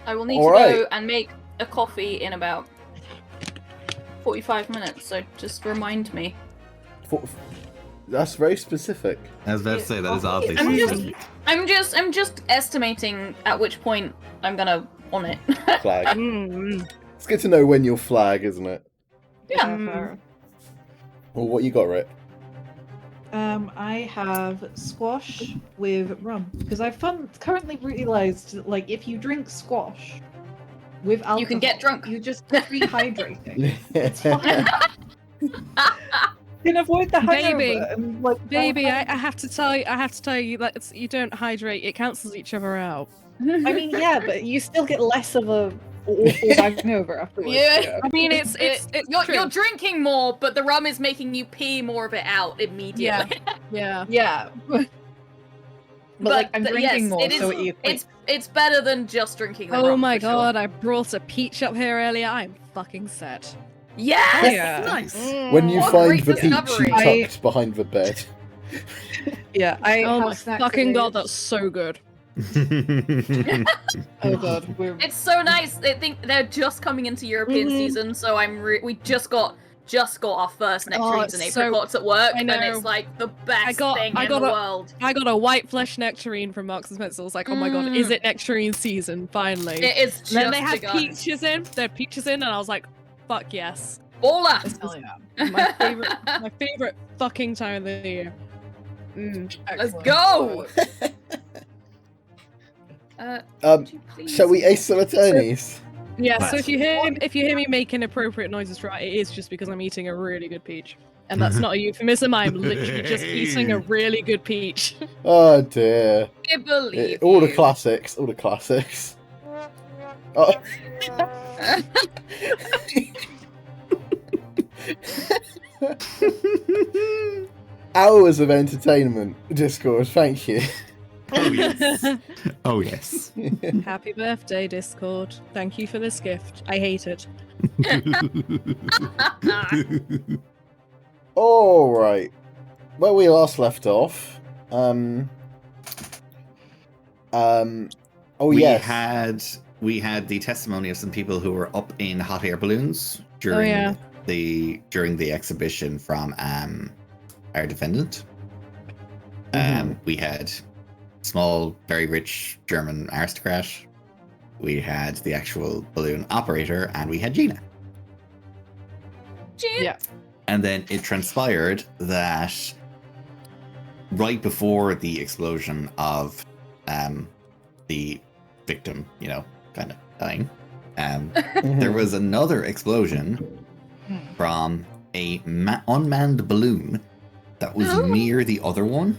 I will need to go and make a coffee in about 45 minutes, so just remind me. That's very specific. I was about to say, that is oddly specific. I'm just estimating at which point I'm gonna on it. Flag. It's good to know when you'll flag, isn't it? Yeah. Well, what you got, Rick? I have squash with rum because I've currently realized that, like, if you drink squash with alcohol, you can get drunk. You just rehydrating. It's fine. You can avoid the hangover. Baby, I have to tell you that you don't hydrate. It cancels each other out. I mean, yeah, but you still get less of a awful hangover afterwards. Yeah, I mean, it's you're drinking more, but the rum is making you pee more of it out immediately. Yeah. But like, I'm drinking more, so it's better than just drinking the rum. Oh my god, I brought a peach up here earlier. I'm fucking set. Yes! Yeah. Nice. When you find the peach you tucked behind the bed. Yeah, oh my fucking god, that's so good. Oh god, it's so nice. I think they're just coming into European season, so we just got our first nectarines and apricots at work, and it's like the best thing in the world. I got a white flesh nectarine from Marks and Spencer. I was like, oh my god, is it nectarine season finally? It is. Just then they had peaches in. They had peaches in, and I was like, fuck yes. Hola! My favorite fucking time of the year. Let's go. Shall we ace some attorneys? Yeah, so if you hear me making appropriate noises, right, it is just because I'm eating a really good peach. And that's not a euphemism, I'm literally just eating a really good peach. Oh dear. I believe all the classics, all the classics. Oh. Hours of entertainment, Discord, thank you. Oh yes. Oh yes. Happy birthday, Discord. Thank you for this gift. I hate it. Alright. Where we last left off. We had the testimony of some people who were up in hot air balloons during the exhibition from our defendant. We had small, very rich German aristocrat. We had the actual balloon operator, and we had Gina. Yeah. And then it transpired that right before the explosion of the victim, kind of dying, there was another explosion from a unmanned balloon that was near the other one.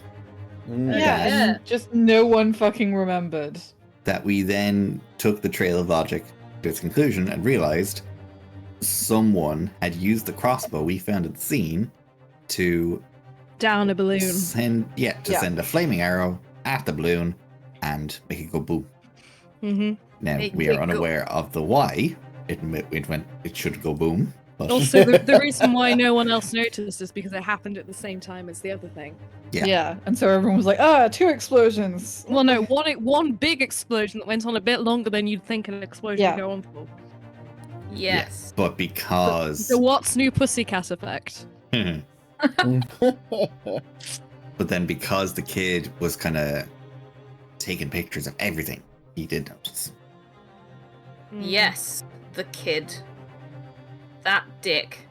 Yeah, just no one fucking remembered. That we then took the trail of logic to its conclusion and realized someone had used the crossbow we found at the scene to down a balloon. Send a flaming arrow at the balloon and make it go boom. Now we are unaware of the why it should go boom. But... Also, the reason why no one else noticed is because it happened at the same time as the other thing. Yeah, and so everyone was like, 2 explosions. Well, no, one big explosion that went on a bit longer than you'd think an explosion would go on for. Yes. But because... The what's new pussycat effect. But then because the kid was kind of taking pictures of everything, he did notice. Yes, the kid. That dick.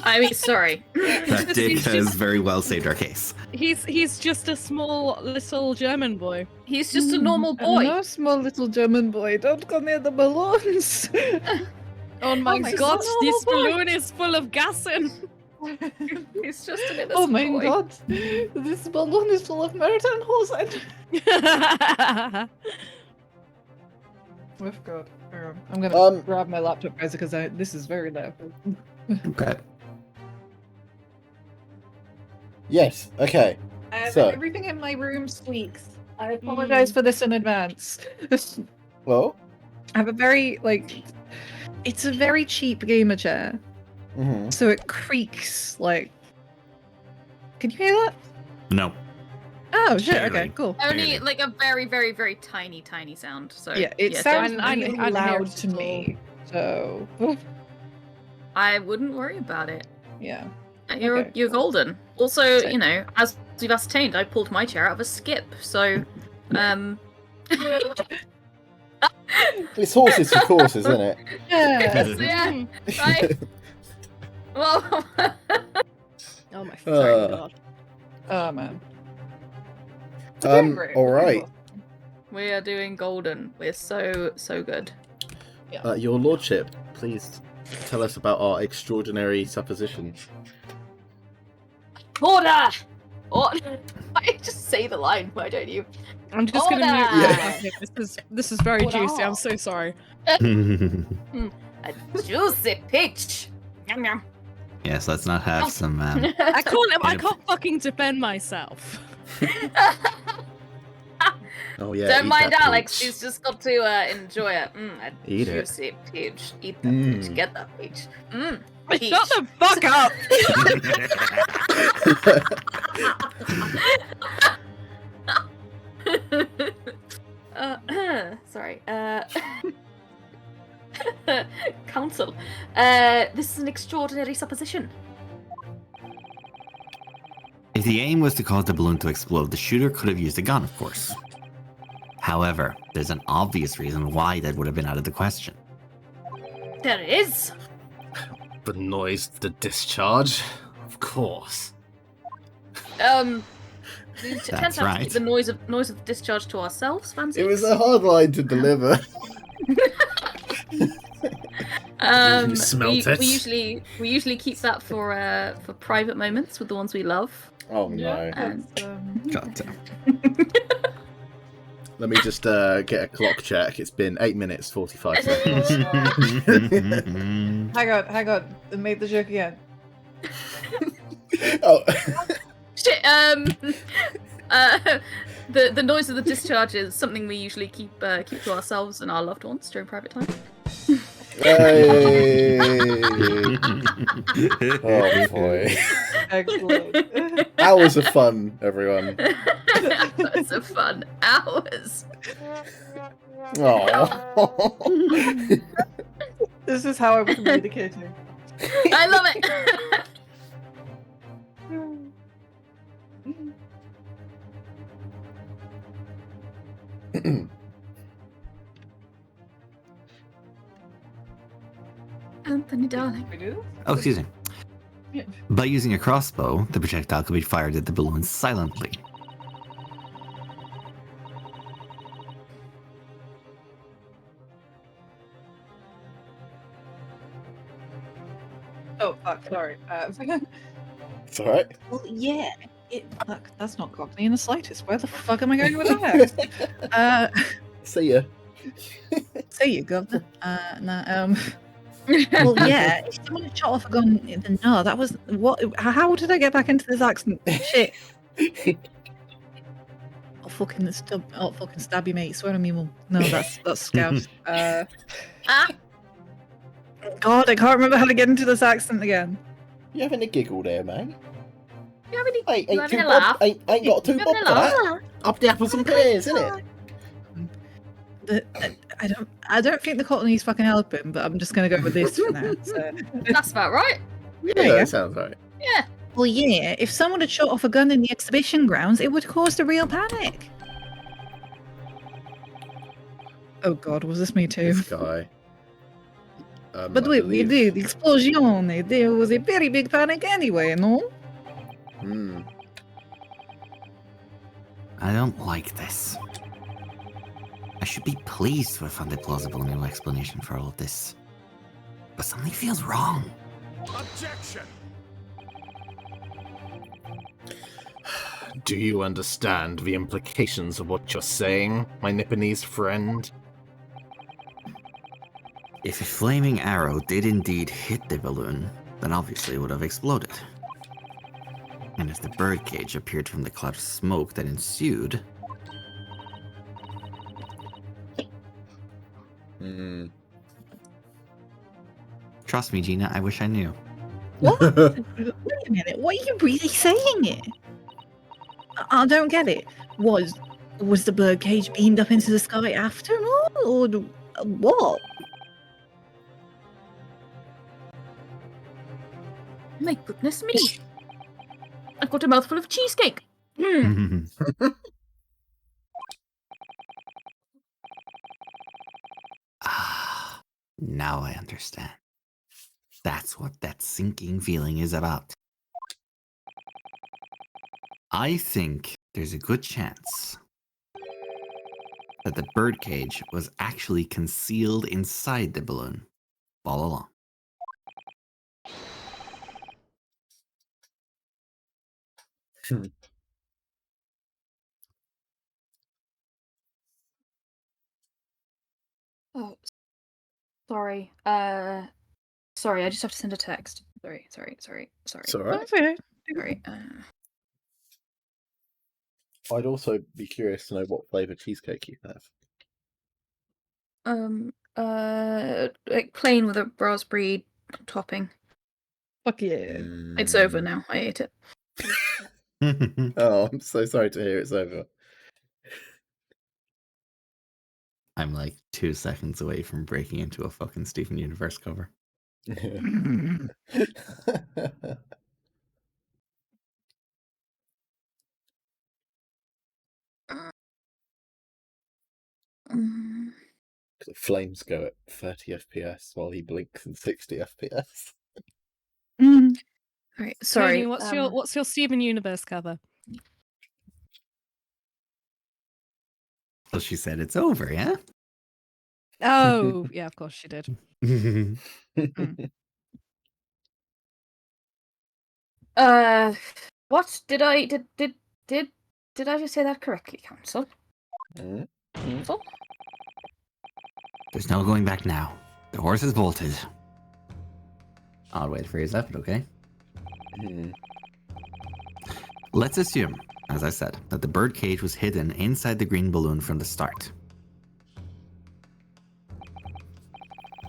I mean, sorry. That dick has very well saved our case. He's just a small little German boy. He's just a normal boy. No small little German boy. Don't go near the balloons. Oh my god, this balloon is full of gassing. He's just an innocent boy. Oh my god, this balloon is full of Mertenhosen. Oh god. I'm gonna grab my laptop, guys, because this is very loud. Okay. Yes, okay. So everything in my room squeaks. I apologize for this in advance. Well? I have a very, it's a very cheap gamer chair. So it creaks, Can you hear that? No. Oh shit! Barely. Okay, cool. Only like a very, very, very tiny sound. So Yeah, it sounds really I loud to me. So I wouldn't worry about it. yeah. You're golden. Also, you know, as we've ascertained, I pulled my chair out of a skip, so It's horses for courses, isn't it? yeah. Right. Well, Oh my fucking god. Oh man. All right. we are doing golden. We're so good. Your lordship, please tell us about our extraordinary suppositions. Order! Order! I just say the line, why don't you? I'm just gonna mute. Yeah. This is very juicy. I'm so sorry. A juicy peach. Yum yum. Yes, let's not have some. I can't fucking defend myself. Oh yeah. Don't eat mind that Alex. peach. She's just got to enjoy it. A Eat it. juicy peach. Eat that peach. Get that peach. Peach. Shut the fuck up! Sorry. Counsel. This is an extraordinary supposition. If the aim was to cause the balloon to explode, the shooter could have used a gun, of course. However, there's an obvious reason why that would have been out of the question. There is. The noise of the discharge? Of course. We tend That's to have to right. keep the noise of the discharge to ourselves, fancy. It was a hard line to deliver. You smelt it. We usually keep that for private moments with the ones we love. Oh no. And God damn. Let me just get a clock check. It's been 8 minutes 45 seconds. Hang on. I made the joke again. Oh. shit. The noise of the discharge is something we usually keep to ourselves and our loved ones during private time. Hey. Oh boy. Excellent. Hours of fun, everyone. Hours of fun. Hours. Oh. This is how I'm communicating. I love it. Anthony, darling. We do? Oh, excuse me. Yeah. By using a crossbow, the projectile could be fired at the balloon silently. Oh fuck, sorry. It's alright. Well, yeah. Look, that's not cockney in the slightest. Where the fuck am I going with that? See ya. See you, governor. Well, yeah. If someone had shot off a gun, then no, that was what? How did I get back into this accent? Shit. I'll fucking stab you, mate. Swear on me, mum. No, that's scout. God, I can't remember how to get into this accent again. You having a giggle there, man? You have any? Ain't you having too a laugh? bob. Ain't got too You bob having for a that. laugh? Up the apples and pears, isn't it? I don't think the cockney's fucking helping, but I'm just gonna go with this for now. So. That's about right. Yeah, There you go. that sounds right. Yeah. Well, yeah. If someone had shot off a gun in the exhibition grounds, it would cause a real panic. Oh God, was this me too? This guy. But I wait, believe- the explosion. There was a very big panic anyway, no? Hmm. I don't like this. I should be pleased to have found a plausible new explanation for all of this. But something feels wrong. Objection! Do you understand the implications of what you're saying, my Nipponese friend? If a flaming arrow did indeed hit the balloon, then obviously it would have exploded. And if the birdcage appeared from the cloud of smoke that ensued, Hmm. trust me, Gina, I wish I knew. What? Wait a minute. What are you really saying here? I don't get it. Was the birdcage beamed up into the sky after all, or what? My goodness me! I've got a mouthful of cheesecake. Ah, now I understand. That's what that sinking feeling is about. I think there's a good chance that the birdcage was actually concealed inside the balloon all along. Oh, sorry. Sorry, I just have to send a text. Sorry. It's all right. Okay. Sorry. I'd also be curious to know what flavour cheesecake you have. Like plain with a raspberry topping. Fuck yeah. It's over now. I ate it. Oh, I'm so sorry to hear it's over. I'm like 2 seconds away from breaking into a fucking Steven Universe cover. The flames go at 30 FPS while he blinks in 60 FPS. Alright, sorry. Tony, what's your Steven Universe cover? So she said it's over, yeah? Oh, yeah, of course she did. What did I just say that correctly, Council? Council? There's no going back now. The horse is bolted. Odd way to phrase that, but okay. Let's assume, as I said, that the birdcage was hidden inside the green balloon from the start.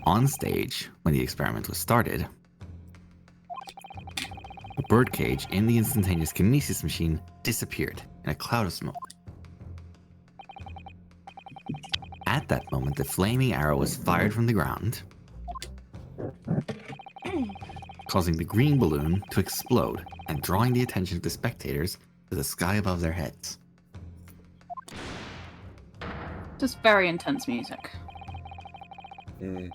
On stage, when the experiment was started, the birdcage in the instantaneous kinesis machine disappeared in a cloud of smoke. At that moment, the flaming arrow was fired from the ground, causing the green balloon to explode and drawing the attention of the spectators to the sky above their heads. Just very intense music. From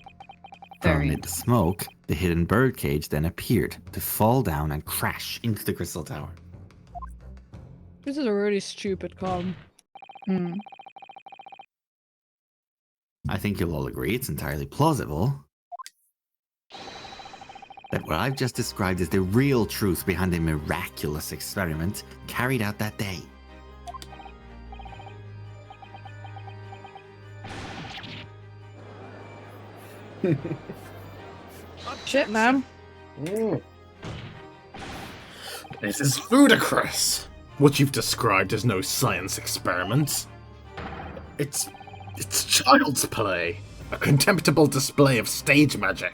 amid the smoke, the hidden birdcage then appeared to fall down and crash into the crystal tower. This is a really stupid con. I think you'll all agree it's entirely plausible that what I've just described is the real truth behind a miraculous experiment carried out that day. Shit, man. This is ludicrous. What you've described is no science experiment. It's child's play. A contemptible display of stage magic.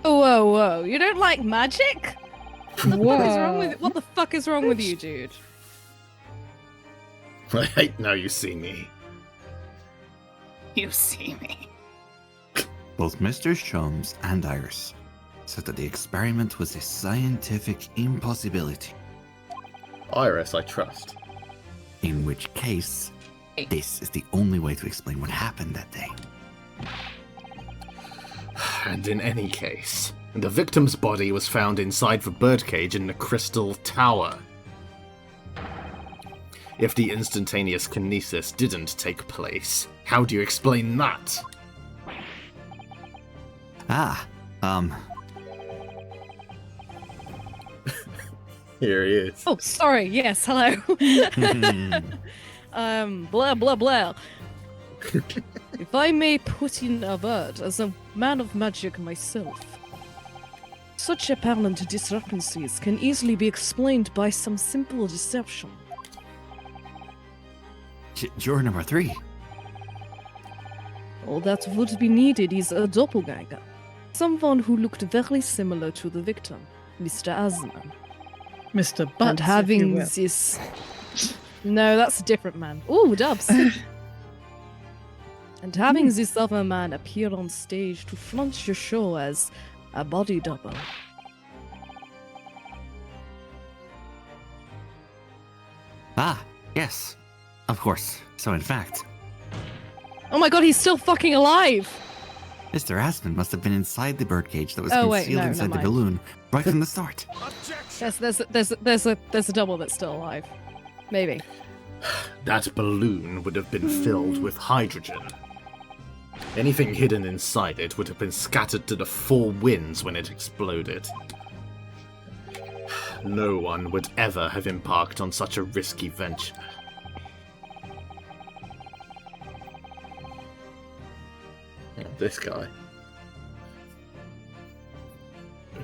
Whoa. You don't like magic? What the fuck is wrong with you, dude? I hate now you see me. You see me. Both Mr. Shums and Iris said that the experiment was a scientific impossibility. Iris, I trust. In which case, this is the only way to explain what happened that day. And in any case, the victim's body was found inside the birdcage in the crystal tower. If the instantaneous kinesis didn't take place, how do you explain that? Here he is. Oh, sorry. Yes, hello. Blah, blah, blah. If I may put in a word, as a man of magic myself, such apparent discrepancies can easily be explained by some simple deception. Juror number 3. All that would be needed is a doppelganger. Someone who looked very similar to the victim, Mr. Asman. Mr. Butts, And having this No, that's a different man. Ooh, dubs. And having this other man appear on stage to flaunt your show as a body double. Ah, yes. Of course. So in fact... Oh my god, he's still fucking alive! Mr. Aspen must have been inside the birdcage that was Oh, concealed wait, no, inside never the mind. balloon right from the start. There's a double that's still alive. Maybe. That balloon would have been filled with hydrogen. Anything hidden inside it would have been scattered to the four winds when it exploded. No one would ever have embarked on such a risky venture. This guy.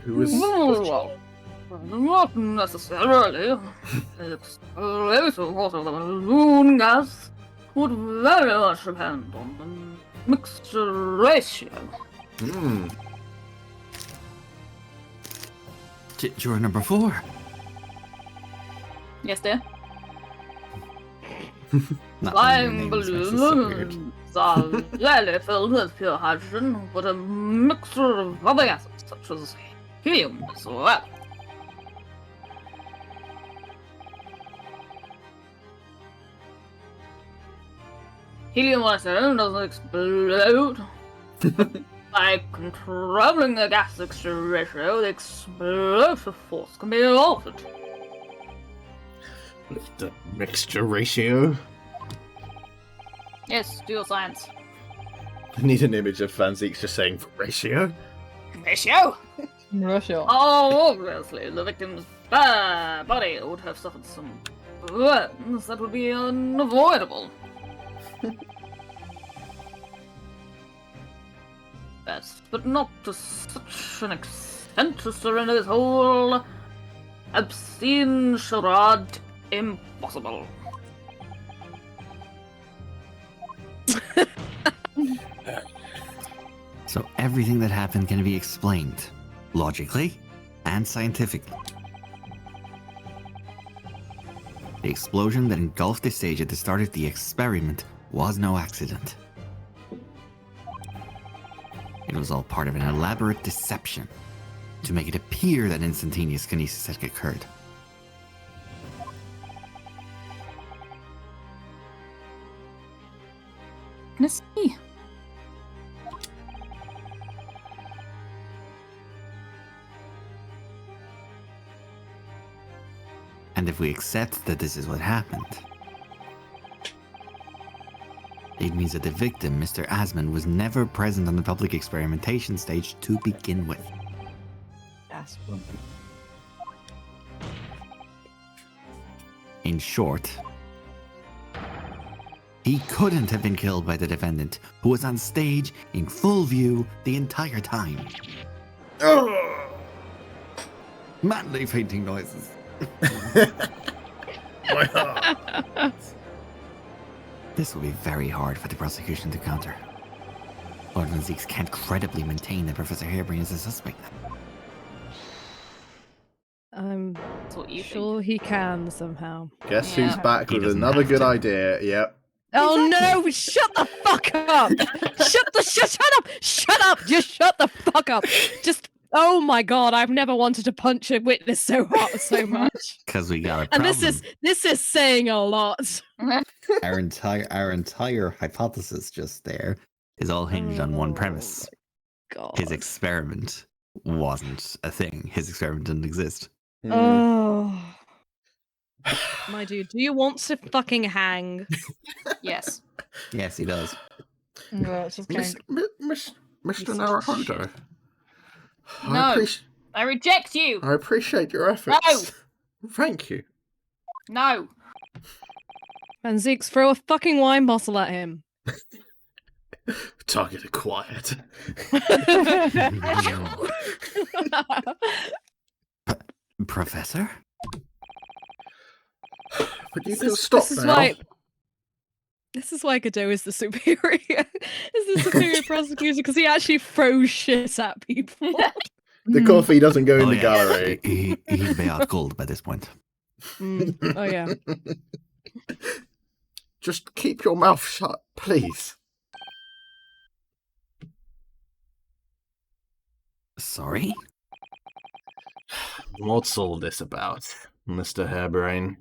Who was... Well, not necessarily. Explosive water of the balloon gas would very much depend on the mixture ratio. Juror number 4. Yes, dear. Not that your Flying name is makes this so weird. balloons are rarely filled with pure hydrogen, but a mixture of other gases, such as helium, as well. Helium on its own doesn't explode. By controlling the gas mixture ratio, the explosive force can be altered. The mixture ratio? Yes, do your science. I need an image of Fanzeek's just saying Ratio? Ratio? Russia. Oh, obviously, the victim's body would have suffered some burns that would be unavoidable. Yes, but not to such an extent to surrender this whole obscene charade impossible. So everything that happened can be explained, logically and scientifically. The explosion that engulfed the stage at the start of the experiment was no accident. It was all part of an elaborate deception to make it appear that instantaneous kinesis had occurred. Goodness me. And if we accept that this is what happened, it means that the victim, Mr. Asman, was never present on the public experimentation stage to begin with. Yes. In short, he couldn't have been killed by the defendant, who was on stage in full view the entire time. Manly fainting noises. My heart. This will be very hard for the prosecution to counter. Lord Van Zeeks can't credibly maintain that Professor Harebrain is a suspect. I'm That's what you sure he can somehow. Guess Yeah. who's back He with doesn't another have good to. idea? Yep. Oh no! Shut the fuck up! Shut up! Just shut the fuck up! Just oh my god! I've never wanted to punch a witness so hard, so much. Because we got a And problem. this is saying a lot. Our entire hypothesis just there is all hinged on one premise. God. His experiment wasn't a thing. His experiment didn't exist. Oh. My dude, do you want to fucking hang? Yes. Yes, he does. No, it's just Mr. Naruhodo. No. I reject you. I appreciate your efforts. No. Thank you. No. And Zeeks, throw a fucking wine bottle at him. Target acquired. Professor? But you can stop now. This is why Godot is the superior. Is the superior prosecutor because he actually throws shit at people. The coffee doesn't go in the yes. gallery. He'd be out cold by this point. Oh, yeah. Just keep your mouth shut, please. Sorry? What's all this about, Mr. Hairbrain?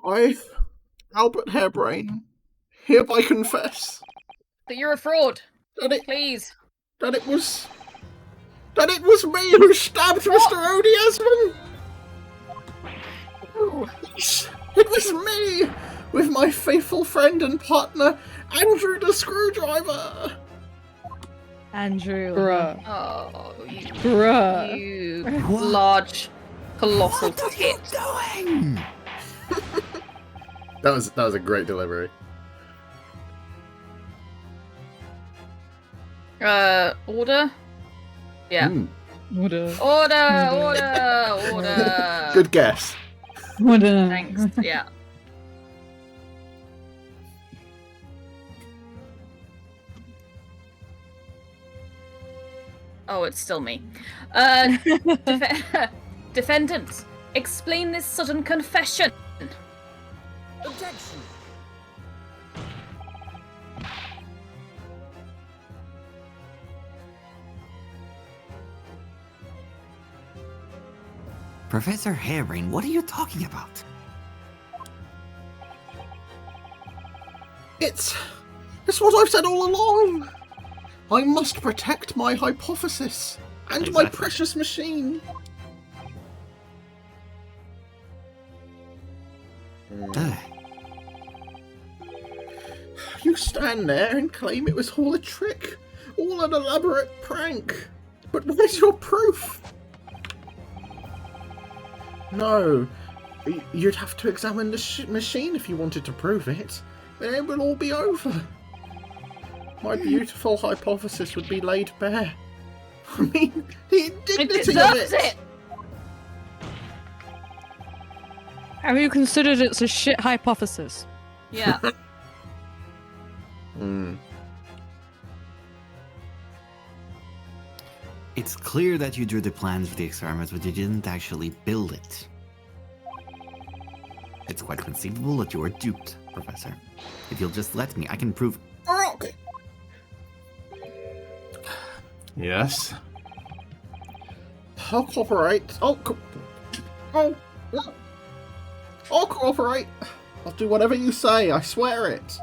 I, Albert Hairbrain, hereby confess That you're a fraud. that Please. it was me who stabbed Mr. Odiasman. Yes, it was me, with my faithful friend and partner, Andrew the Screwdriver. Andrew. Bruh. Oh, you Bruh. large, colossal What are you tit. doing? That was a great delivery. Order? Yeah. What a... Order. Good guess. What a... Thanks, yeah. Oh, it's still me. Defendant, explain this sudden confession. Objection. Professor Hairbrain, what are you talking about? It's what I've said all along. I must protect my hypothesis and my Exactly. precious machine. Ugh. You stand there and claim it was all a trick, all an elaborate prank. But where's your proof? No, you'd have to examine the machine if you wanted to prove it. Then it would all be over. My beautiful hypothesis would be laid bare. I mean, the It indignity deserves of it. Have you considered it's a shit hypothesis? Yeah. It's clear that you drew the plans for the experiment, but you didn't actually build it. It's quite conceivable that you were duped, Professor. If you'll just let me, I can prove... Yes. I'll cooperate. I'll cooperate. I'll do whatever you say. I swear it.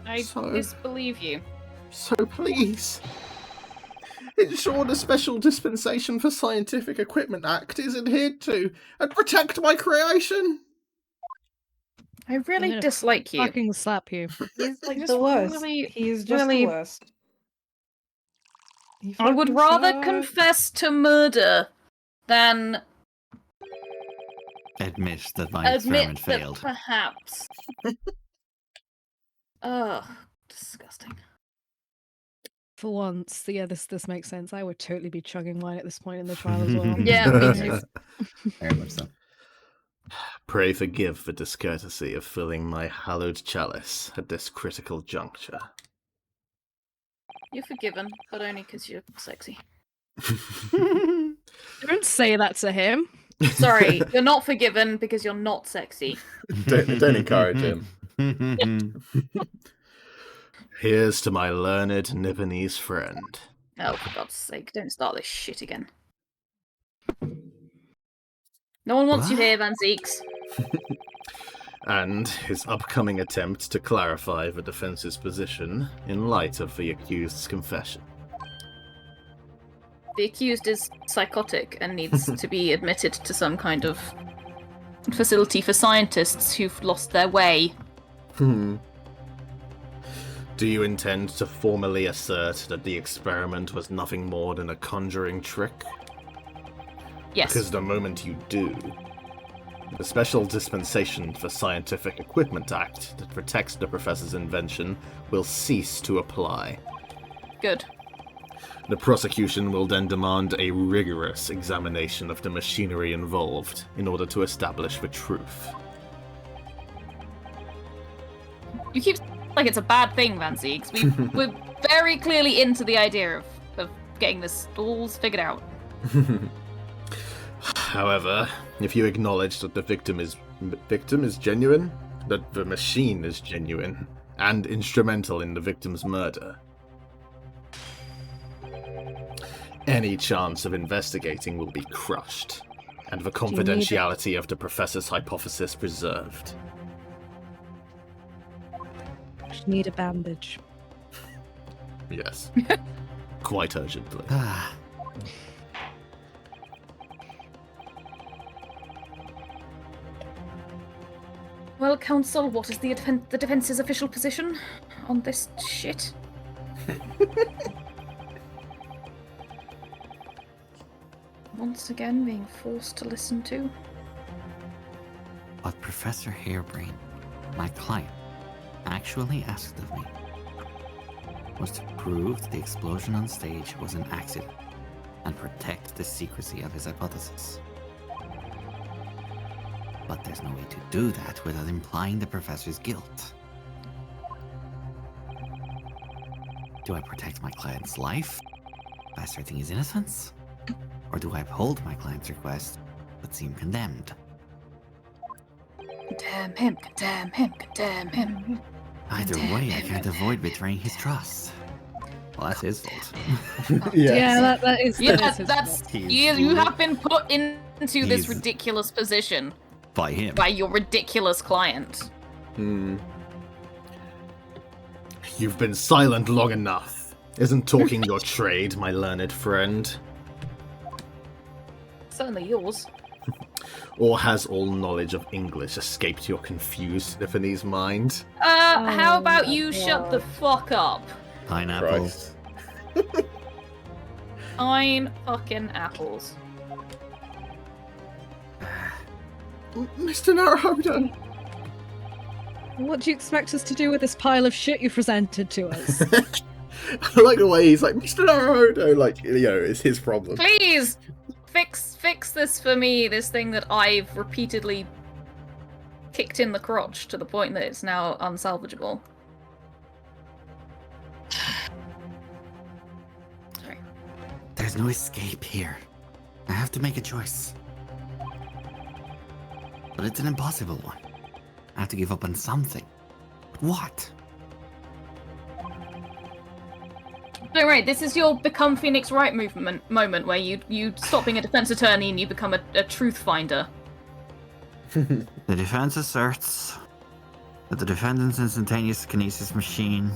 I So- disbelieve you. So please, ensure the Special Dispensation for Scientific Equipment Act is adhered to, and protect my creation. I really I'm gonna dislike you. Fucking slap you. He's like just the worst. really- He's just really- the worst. He I would fucking rather sucks. confess to murder than Admit that my admit experiment that failed. perhaps. Ugh, disgusting. For once, yeah, this makes sense. I would totally be chugging wine at this point in the trial as well. Yeah, me too. Very much so. Pray forgive the discourtesy of filling my hallowed chalice at this critical juncture. You're forgiven, but only because you're sexy. Don't say that to him. Sorry, you're not forgiven because you're not sexy. Don't encourage him. Here's to my learned Nipponese friend. Oh, for God's sake, don't start this shit again. No one wants you What? here, Van Zeeks. And his upcoming attempt to clarify the defense's position in light of the accused's confession. The accused is psychotic and needs to be admitted to some kind of facility for scientists who've lost their way. Do you intend to formally assert that the experiment was nothing more than a conjuring trick? Yes. Because the moment you do, the Special Dispensation for Scientific Equipment Act that protects the professor's invention will cease to apply. Good. The prosecution will then demand a rigorous examination of the machinery involved in order to establish the truth. You keep like it's a bad thing, Van Ziegs. We're very clearly into the idea of getting this all figured out. However, if you acknowledge that the victim is genuine, that the machine is genuine, and instrumental in the victim's murder, any chance of investigating will be crushed, and the confidentiality of the professor's hypothesis preserved. I need a bandage. Yes. Quite urgently. Well, Counsel, what is the defense's official position on this shit? Once again, being forced to listen to. What Professor Harebrain, my client, actually asked of me was to prove that the explosion on stage was an accident and protect the secrecy of his hypothesis. But there's no way to do that without implying the professor's guilt. Do I protect my client's life by asserting his innocence? Or do I uphold my client's request but seem condemned? Condemn him, condemn him, condemn him. Either way, I can't avoid betraying his trust. Well, that's his fault. Yeah, that is. Yeah, that is his that's fault. you have been put into this He's- ridiculous position By him. by your ridiculous client. You've been silent long enough. Isn't talking your trade, my learned friend? Certainly yours. Or has all knowledge of English escaped your confused Tiffany's mind? How about my you shut the God. fuck up? Pineapple. Christ. Fine fucking apples. Mr. Naruhodo! What do you expect us to do with this pile of shit you presented to us? I like the way he's like, Mr. Naruhodo, like, you know, it's his problem. Please fix this for me, this thing that I've repeatedly kicked in the crotch to the point that it's now unsalvageable. Sorry. There's no escape here. I have to make a choice. But it's an impossible one. I have to give up on something. But what? Don't worry, this is your become Phoenix Wright moment where you stop being a defense attorney and you become a truth finder. The defense asserts that the defendant's instantaneous kinesis machine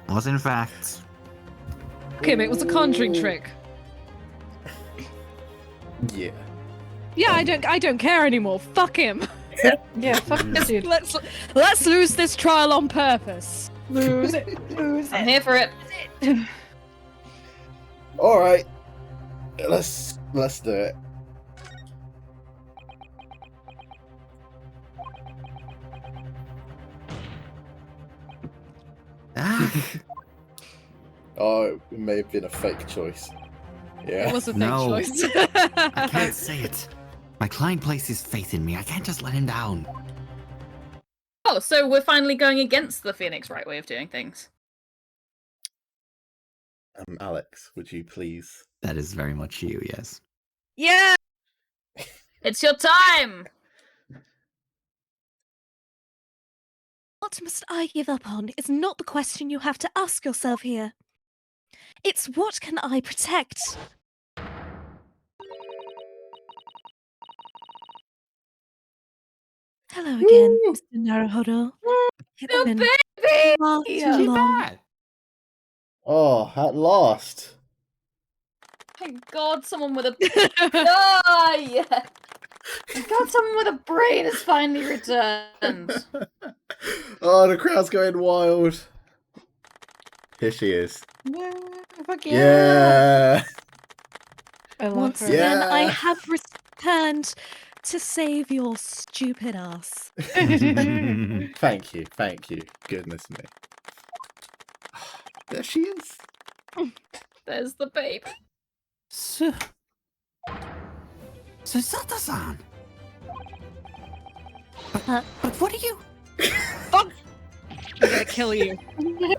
was in fact... Kim, it was a conjuring trick. Yeah. Yeah, I don't care anymore. Fuck him. Yeah, fuck this dude. Let's lose this trial on purpose. Lose it. Lose I'm it. here for it. Alright. Let's do it. Oh, it may have been a fake choice. Yeah. It was a fake No. choice. I can't say it. My client places faith in me. I can't just let him down. Oh, so we're finally going against the Phoenix Wright way of doing things. Alex, would you please? That is very much you, yes. Yeah. It's your time! What must I give up on is not the question you have to ask yourself here. It's what can I protect? Hello again, Mr. Naruhodo. It's The been baby! far Yeah. too long. Oh, at last. Thank God someone with a... oh, yeah! Thank God someone with a brain has finally returned. Oh, the crowd's going wild. Here she is. Yeah, fuck Yeah. I love Once her. again, Yeah. I have returned to save your stupid ass. Thank you. Goodness me. There she is. There's the baby. Susato-san! Uh, But what are you... I'm gonna kill you.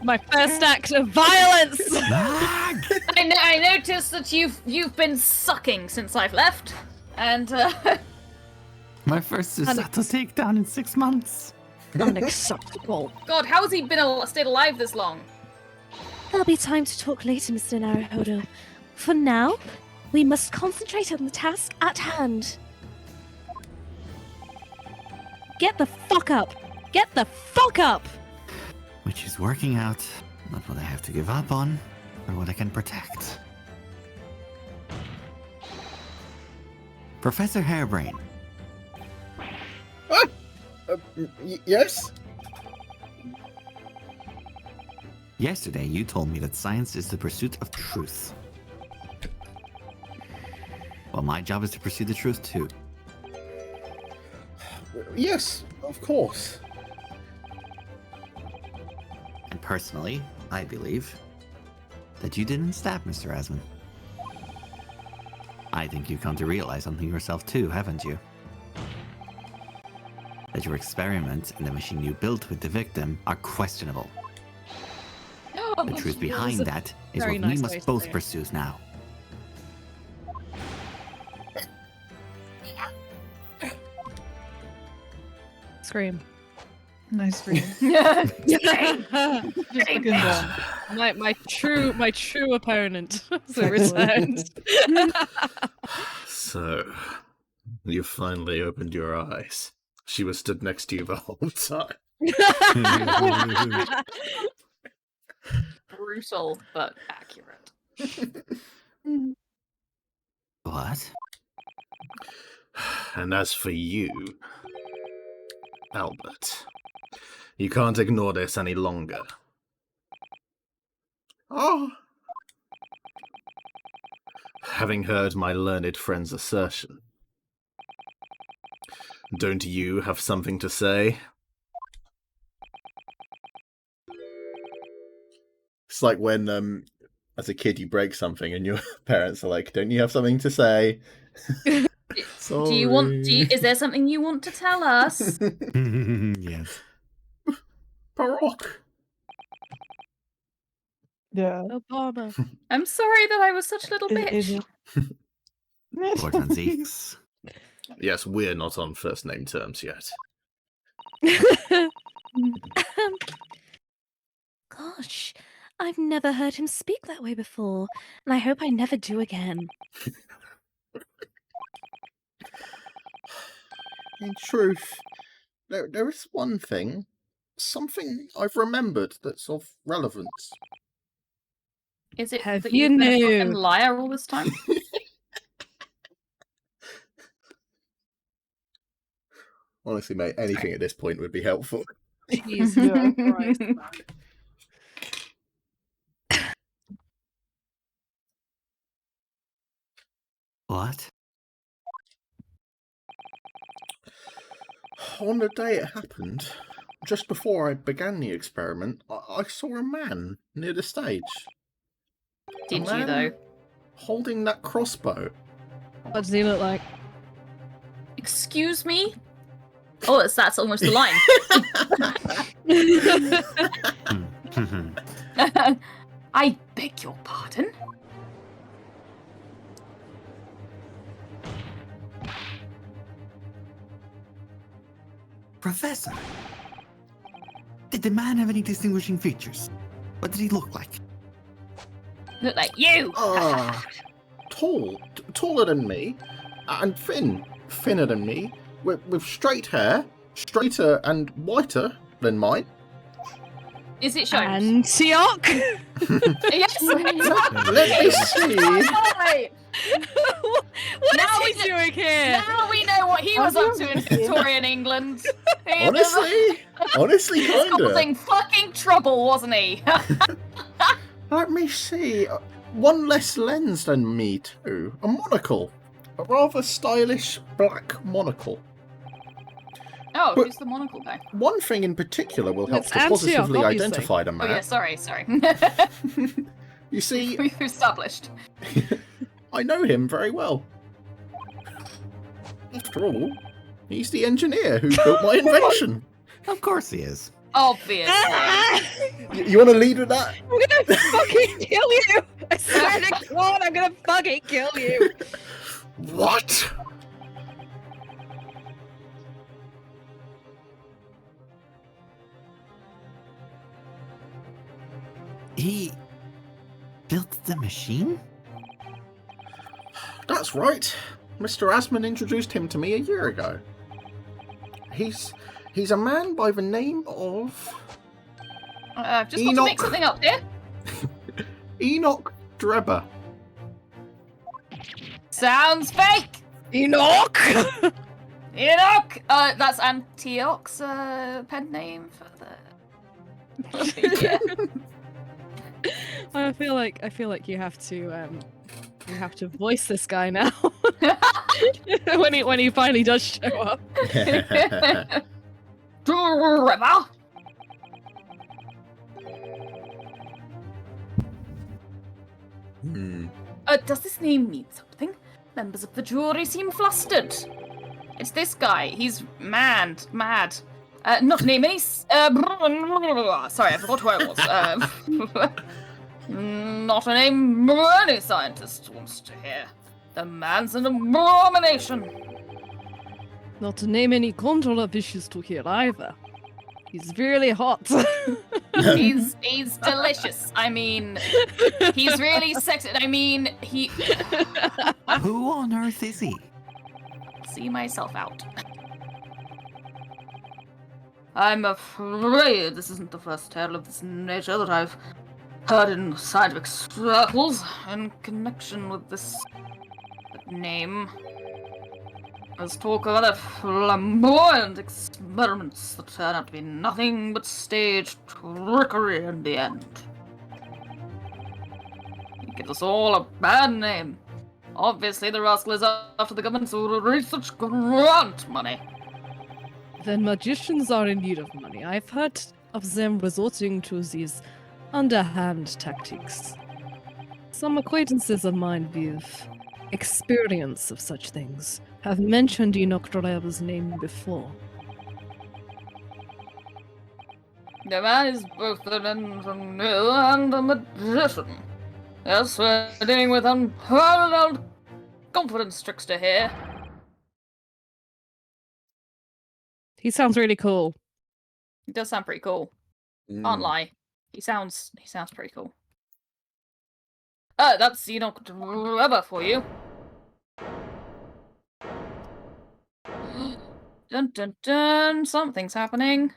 My first act of violence! I noticed that you've been sucking since I've left, and My first Susato takedown in 6 months. Unacceptable. God, how has he been stayed alive this long? There'll be time to talk later, Mr. Naruhodo. For now, we must concentrate on the task at hand. Get the fuck up! Get the fuck up! Which is working out. Not what I have to give up on, but what I can protect. Professor Hairbrain. Yes? Yesterday, you told me that science is the pursuit of truth. Well, my job is to pursue the truth too. Yes, of course. And personally, I believe that you didn't stab Mr. Asman. I think you've come to realize something yourself too, haven't you? That your experiment and the machine you built with the victim are questionable. The truth behind that is what we must both pursue now. Scream. Nice scream. Just fucking done. My true opponent has returned. So, you finally opened your eyes. She was stood next to you the whole time. Brutal, but accurate. What? And as for you, Albert, you can't ignore this any longer. Oh. Having heard my learned friend's assertion, don't you have something to say? It's like when, as a kid, you break something and your parents are like, don't you have something to say? Sorry. Is there something you want to tell us? Yes. Baroque. Yeah. Obama. I'm sorry that I was such a little bitch. Hortensiques. Yes, we're not on first name terms yet. Gosh, I've never heard him speak that way before, and I hope I never do again. In truth, there is one thing, something I've remembered that's of relevance. Is it Have that you you've been a knew? fucking liar all this time? Honestly, mate, anything at this point would be helpful. Jesus Christ. What? On the day it happened, just before I began the experiment, I saw a man near the stage. Did A you, man though? holding that crossbow. What does he look like? Excuse me? Oh, that's almost the line. I beg your pardon? Professor, did the man have any distinguishing features? What did he look like? Look like you! Taller than me, and thinner than me, with straight hair, straighter and whiter than mine. Is it shown? Antioch? Yes! Let me see. Right. What Now is he doing here? Now we know what he was up to in Victorian England. He Honestly, was kinda. causing fucking trouble, wasn't he? Let me see. One less lens than me, too. A monocle. A rather stylish black monocle. Oh, But- who's the monocle guy? One thing in particular will help It's to Antioch, positively obviously. identify the Oh man. yeah, sorry. You see, We've established. I know him very well. After all, he's the engineer who built my invention. Of course he is. Obviously. You want to lead with that? I'm gonna fucking kill you! I swear to God, I'm gonna fucking kill you! What? He built the machine? That's right. Mr. Asman introduced him to me a year ago. He's a man by the name of I've just got to make something up here. Enoch Drebber. Sounds fake! Enoch! Enoch! That's Antioch's pen name for the... Yeah. I feel like you have to voice this guy now. when he finally does show up. Trevor! Does this name mean something? Members of the jury seem flustered. It's this guy. He's mad. Not a name any... sorry, I forgot who I was. Not a name any scientist wants to hear. The man's an abomination. Not to name any controller wishes to hear either. He's really hot. He's delicious. I mean, he's really sexy. I mean, he... Who on earth is he? See myself out. I'm afraid this isn't the first tale of this nature that I've heard in scientific circles in connection with this name. There's talk of other flamboyant experiments that turn out to be nothing but stage trickery in the end. He gives us all a bad name. Obviously, the rascal is after the government's research grant money. Then magicians are in need of money. I've heard of them resorting to these underhand tactics. Some acquaintances of mine with experience of such things have mentioned Enoch Drebber's name before. The man is both an engineer and a magician. Yes, we're dealing with unparalleled confidence trickster here. He sounds really cool. He does sound pretty cool. Can't lie. He sounds pretty cool. That's Enoch Drebber for you. Dun dun dun, something's happening.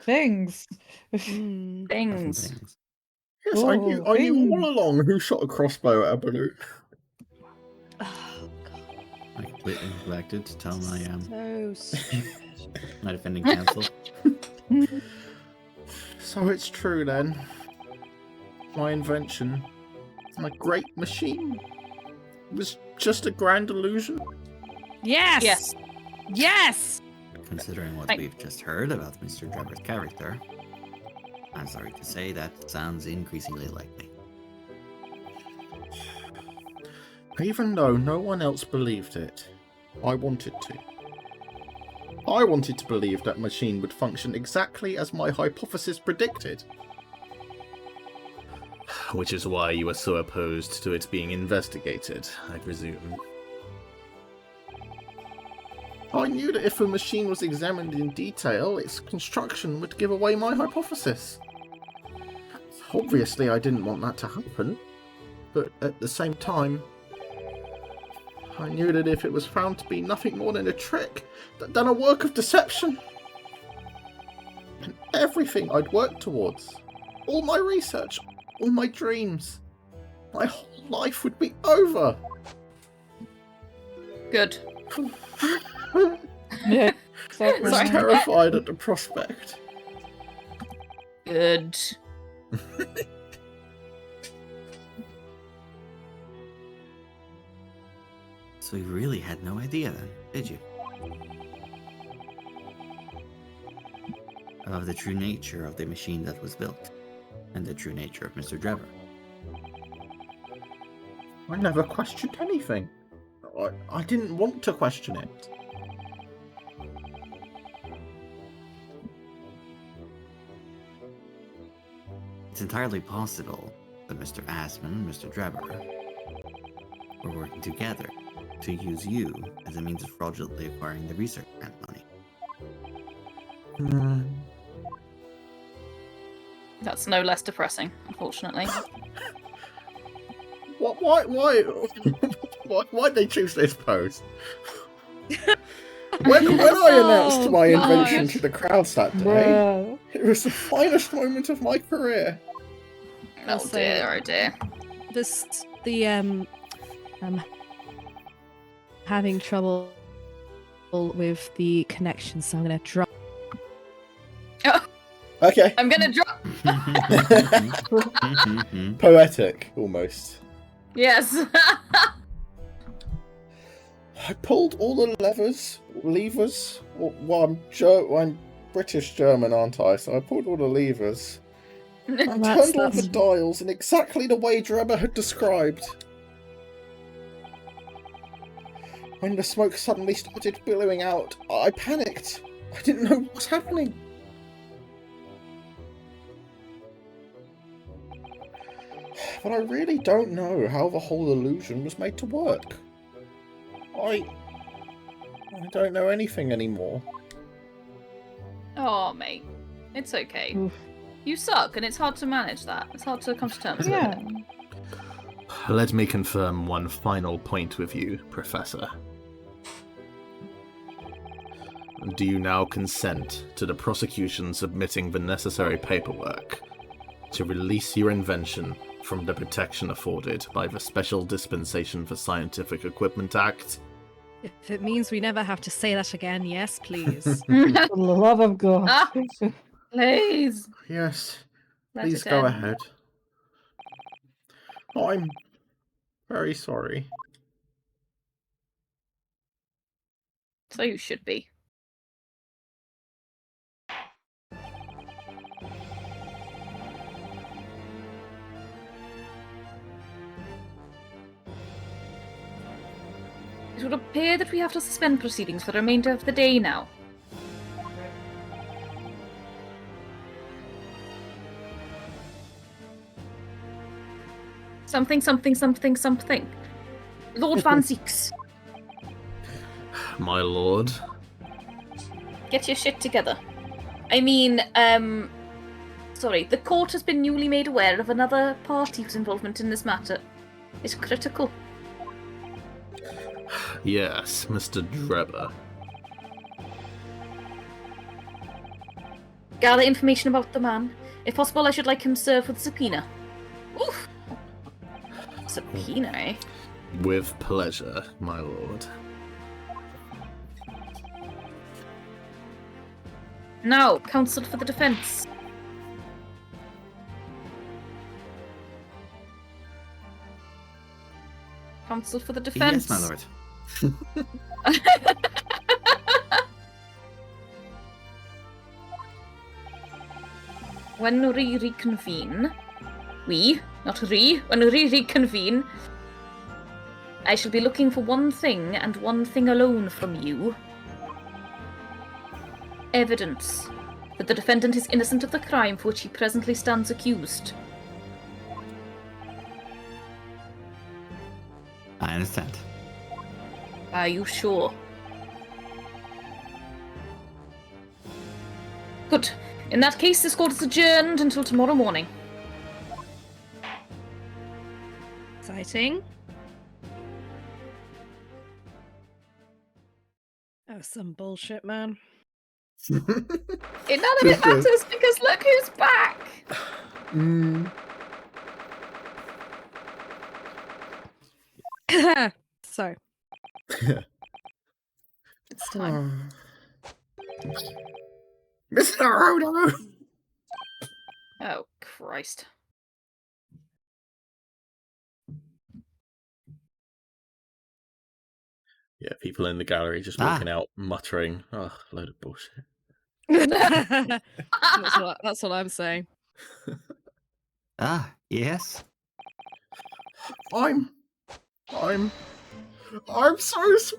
Things. Mm. Things. Yes, I knew all along who shot a crossbow at a balloon. Oh, God. I completely neglected to tell my So stupid. my defending counsel. So it's true then. My invention, my great machine, was just a grand illusion. Yes! Yes. Yes! Considering what Thank- we've just heard about Mr. Drebber's character, I'm sorry to say that sounds increasingly likely. Even though no one else believed it, I wanted to. I wanted to believe that machine would function exactly as my hypothesis predicted. Which is why you were so opposed to it being investigated, I presume. I knew that if a machine was examined in detail, its construction would give away my hypothesis. Obviously, I didn't want that to happen, but at the same time, I knew that if it was found to be nothing more than a trick, than a work of deception, and everything I'd worked towards, all my research, all my dreams, my whole life would be over. Good. Yeah, I was Sorry. terrified at the prospect. Good. So you really had no idea then, did you? Of the true nature of the machine that was built, and the true nature of Mr. Drebber. I never questioned anything. I didn't want to question it. It's entirely possible that Mr. Asman and Mr. Drebber were working together to use you as a means of fraudulently acquiring the research grant money. That's no less depressing, unfortunately. Why'd they choose this pose? When I announced my invention to the crowds that day, it was the finest moment of my career. Oh dear, oh dear. I'm having trouble with the connection, so I'm gonna drop. Oh, Okay. I'm gonna drop. Poetic, almost. Yes. I pulled all the levers. Well, I'm British German, aren't I? So I pulled all the levers. I turned all the dials in exactly the way Drebber had described. When the smoke suddenly started billowing out, I panicked. I didn't know what was happening. But I really don't know how the whole illusion was made to work. I don't know anything anymore. Oh, mate. It's okay. Oof. You suck, and it's hard to manage that. It's hard to come to terms with it. Let me confirm one final point with you, Professor. Do you now consent to the prosecution submitting the necessary paperwork to release your invention from the protection afforded by the Special Dispensation for Scientific Equipment Act? If it means we never have to say that again, yes, please. For the love of God. Ah, please. Yes, Let please it go end. ahead. I'm very sorry. So you should be. It would appear that we have to suspend proceedings for the remainder of the day now. Something. Lord Van Zeeks, My lord. get your shit together. I mean, sorry, the court has been newly made aware of another party's involvement in this matter. It's critical. Yes, Mr. Drebber. Gather information about the man. If possible, I should like him served with a subpoena. Oof! Subpoena, eh? With pleasure, my lord. Now, counsel for the defence. Counsel for the defence. Yes, my lord. When we reconvene, when we reconvene, I shall be looking for one thing and one thing alone from you. Evidence that the defendant is innocent of the crime for which he presently stands accused. I understand. Are you sure? Good. In that case, this court is adjourned until tomorrow morning. Exciting. Oh, some bullshit, man. None of it matters because look who's back! So. It's time. Mr. Odo! Oh, Christ. Yeah, people in the gallery just walking out, muttering, "Oh, load of bullshit." That's what I'm saying. Ah, yes. I'm so sorry. So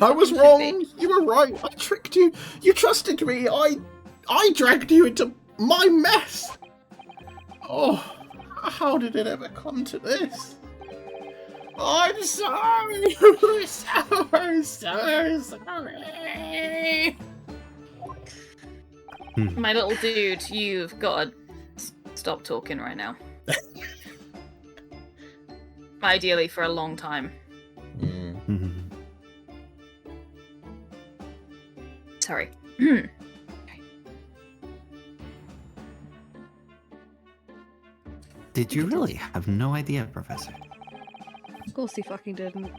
I was wrong. You were right. I tricked you. You trusted me. I dragged you into my mess! Oh, how did it ever come to this? I'm sorry! so sorry! My little dude, you've got to stop talking right now. Ideally for a long time. Sorry. Did you really have no idea, Professor? Of course he fucking didn't.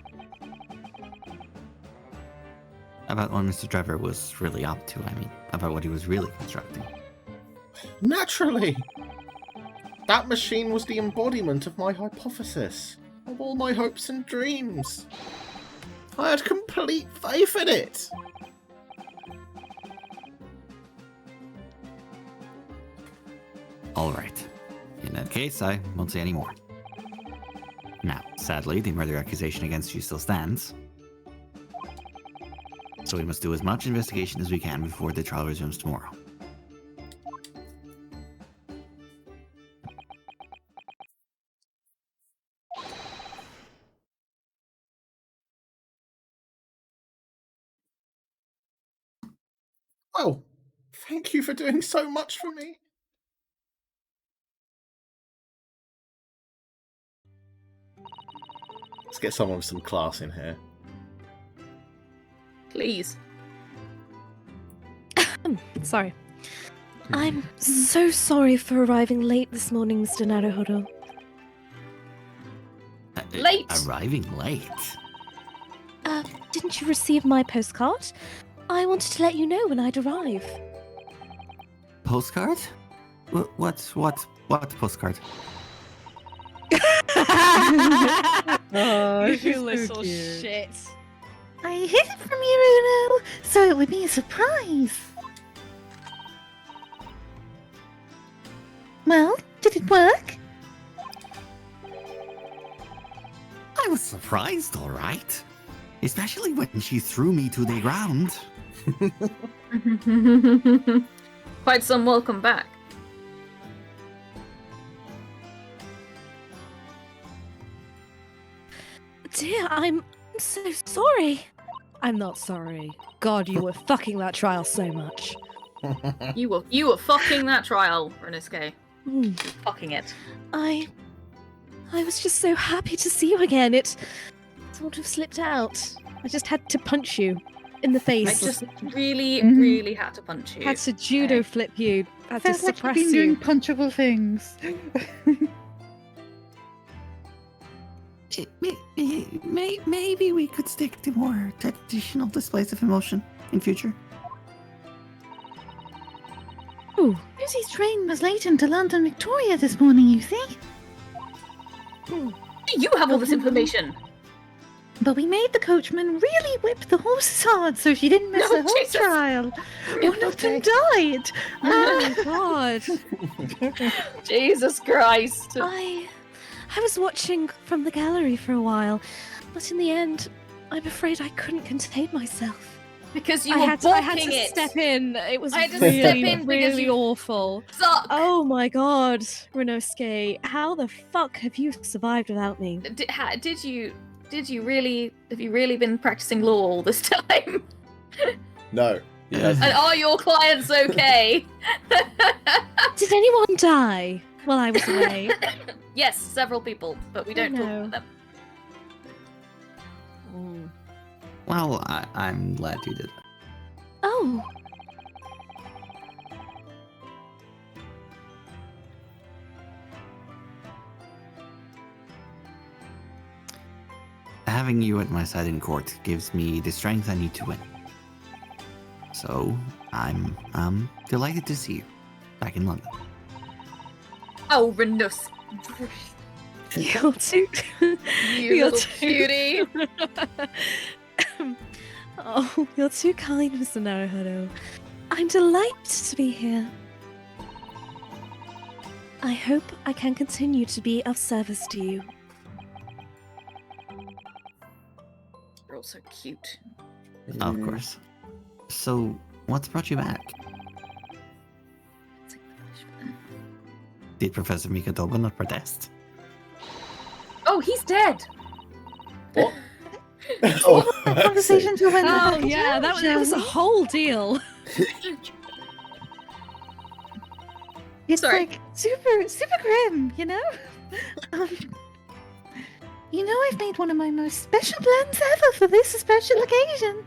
About what Mr. Trevor was really up to, I mean. About what he was really constructing. Naturally! That machine was the embodiment of my hypothesis, of all my hopes and dreams. I had complete faith in it! Alright. In that case, I won't say any more. Now, sadly, the murder accusation against you still stands. So we must do as much investigation as we can before the trial resumes tomorrow. Well, thank you for doing so much for me. Let's get someone with some class in here. Please. Sorry. I'm so sorry for arriving late this morning, Mr. Naruhodo. Late? Arriving late? Didn't you receive my postcard? I wanted to let you know when I'd arrive. Postcard? What postcard? Oh, You little shit. I hid it from you, Uno, so it would be a surprise. Well, did it work? I was surprised, all right. Especially when she threw me to the ground. Quite some welcome back. Dear, I'm so sorry. I'm not sorry. God, you were fucking that trial so much. You were fucking that trial, Reniske. Mm. Fucking it. I was just so happy to see you again. It sort of slipped out. I just had to punch you in the I face. just really had to punch you. Had to judo flip you. Had to Felt like you've suppress been doing you. punchable things. Maybe we could stick to more traditional displays of emotion in future. Oh, Susie's train was late into London Victoria this morning, you see? You have all this information. But we made the coachman really whip the horses hard so she didn't miss No, the whole Jesus. trial. One of them died. Oh my god. Jesus Christ. I was watching from the gallery for a while, but in the end, I'm afraid I couldn't contain myself. Because you I were had balking to it. step in. It was I had to really, step in because really you awful. Suck. Oh my god, Renosuke, how the fuck have you survived without me? Did you really? Have you really been practicing law all this time? No, he hasn't. And are your clients okay? Did anyone die while I was away? Yes, several people, but we don't talk no. about them. Well, I'm glad you did that. Oh, Having you at my side in court gives me the strength I need to win. So, I'm delighted to see you back in London. Oh, Renus. You're too. You You're little too- cutie. oh, you're too kind, Mr. Naruhodo. I'm delighted to be here. I hope I can continue to be of service to you. You're all so cute. Of course. So, what's brought you back? Did Professor Mikadoba not protest? Oh, he's dead. What? My conversations were when Oh yeah, it was a whole deal. It's Sorry. like super grim, you know? You know, I've made one of my most special blends ever for this special occasion.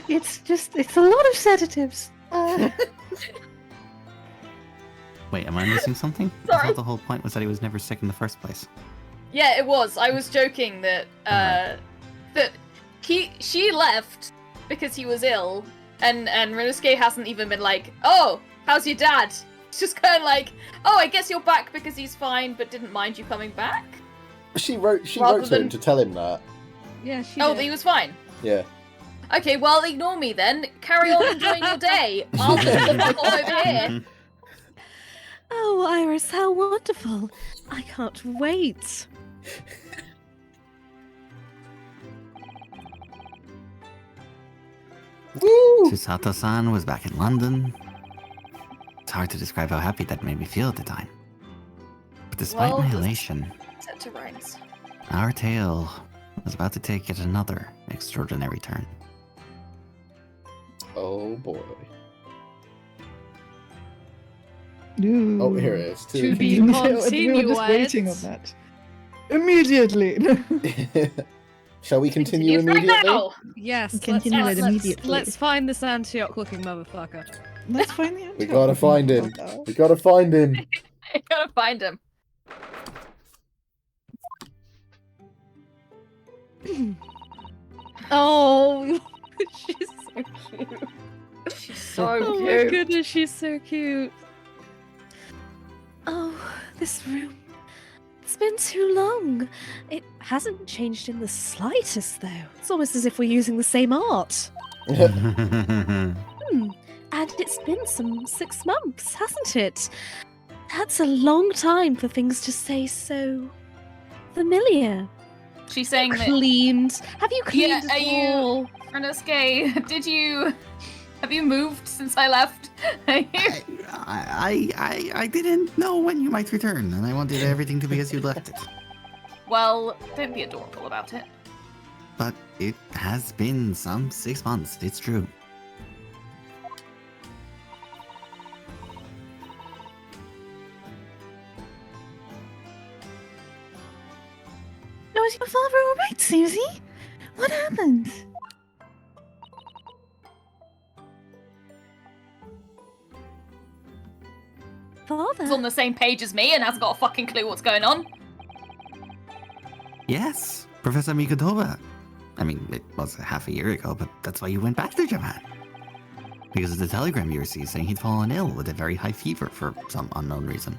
It's a lot of sedatives. Wait, am I missing something? I Sorry. thought the whole point was that he was never sick in the first place. Yeah, it was. I was joking that she left because he was ill, and Ryunosuke hasn't even been like, oh, how's your dad? It's just kind of like, oh, I guess you're back because he's fine, but didn't mind you coming back. She wrote Rather to him than- to tell him that. Yeah, she Oh, did. that he was fine. Yeah. Okay, well, ignore me then. Carry on enjoying your day. I'll just the fuck off over here. Oh, Iris, how wonderful. I can't wait. Woo! Susato-san was back in London. It's hard to describe how happy that made me feel at the time. But despite Well, my just- elation, Set to rhymes. our tale was about to take yet another extraordinary turn. Oh boy. No. Oh, here it is. To be We were just continued. waiting on that. Immediately. Shall we continue Right immediately? now. Yes, Continue it immediately. Let's find this Antioch-looking motherfucker. Let's find the We gotta find him. We gotta find him. I gotta find him. Oh, she's so cute. She's so Oh my cute. goodness, she's so cute. Oh, this room. It's been too long. It hasn't changed in the slightest, though. It's almost as if we're using the same art. And it's been some 6 months, hasn't it? That's a long time for things to stay so familiar. She's saying that. Cleaned. Have you cleaned Yeah, at are you- all? Ryunosuke, have you moved since I left? I didn't know when you might return, and I wanted everything to be as you left it. Well, don't be adorable about it. But it has been some 6 months, it's true. Oh, is your father alright, Susie? What happened? He's Father? on the same page as me and hasn't got a fucking clue what's going on. Yes, Professor Mikadoba. I mean, it was half a year ago, but that's why you went back to Japan. Because of the telegram you received saying he'd fallen ill with a very high fever for some unknown reason.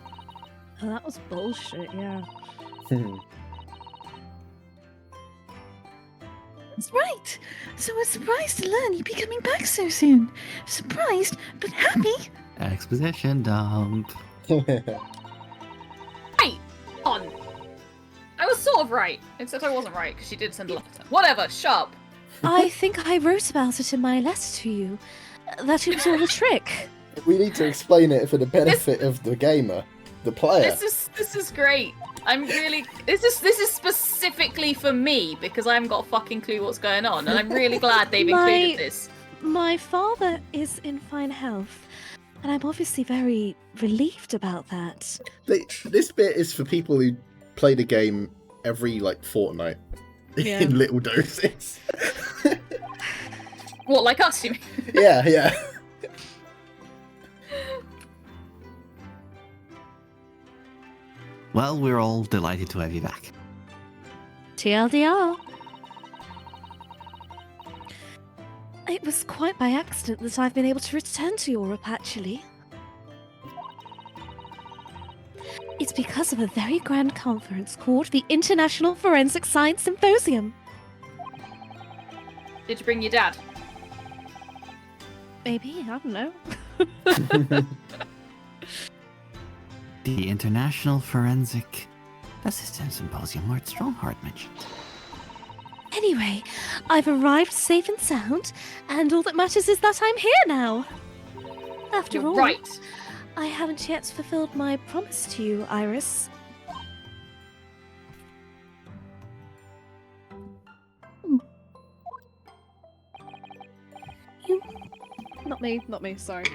Oh, that was bullshit, yeah. That's right. So I was surprised to learn you'd be coming back so soon. Surprised, but happy. Exposition dump. Right! On. I was sort of right, except I wasn't right because she did send a letter. Whatever, sharp. I think I wrote about it in my letter to you. That it was all a trick. We need to explain it for the benefit of the gamer, the player. This is great. I'm really this is specifically for me because I haven't got a fucking clue what's going on, and I'm really glad they've included this. My father is in fine health, and I'm obviously very relieved about that. This bit is for people who play the game every fortnight Yeah. in little doses. What, like us, you mean? yeah. Well, we're all delighted to have you back. TLDR. It was quite by accident that I've been able to return to Europe, actually. It's because of a very grand conference called the International Forensic Science Symposium. Did you bring your dad? Maybe, I don't know. The International Forensic Assistance Symposium, Lord Strongheart mentioned. Anyway, I've arrived safe and sound, and all that matters is that I'm here now. After You're all, right. I haven't yet fulfilled my promise to you, Iris. You... Not me, sorry.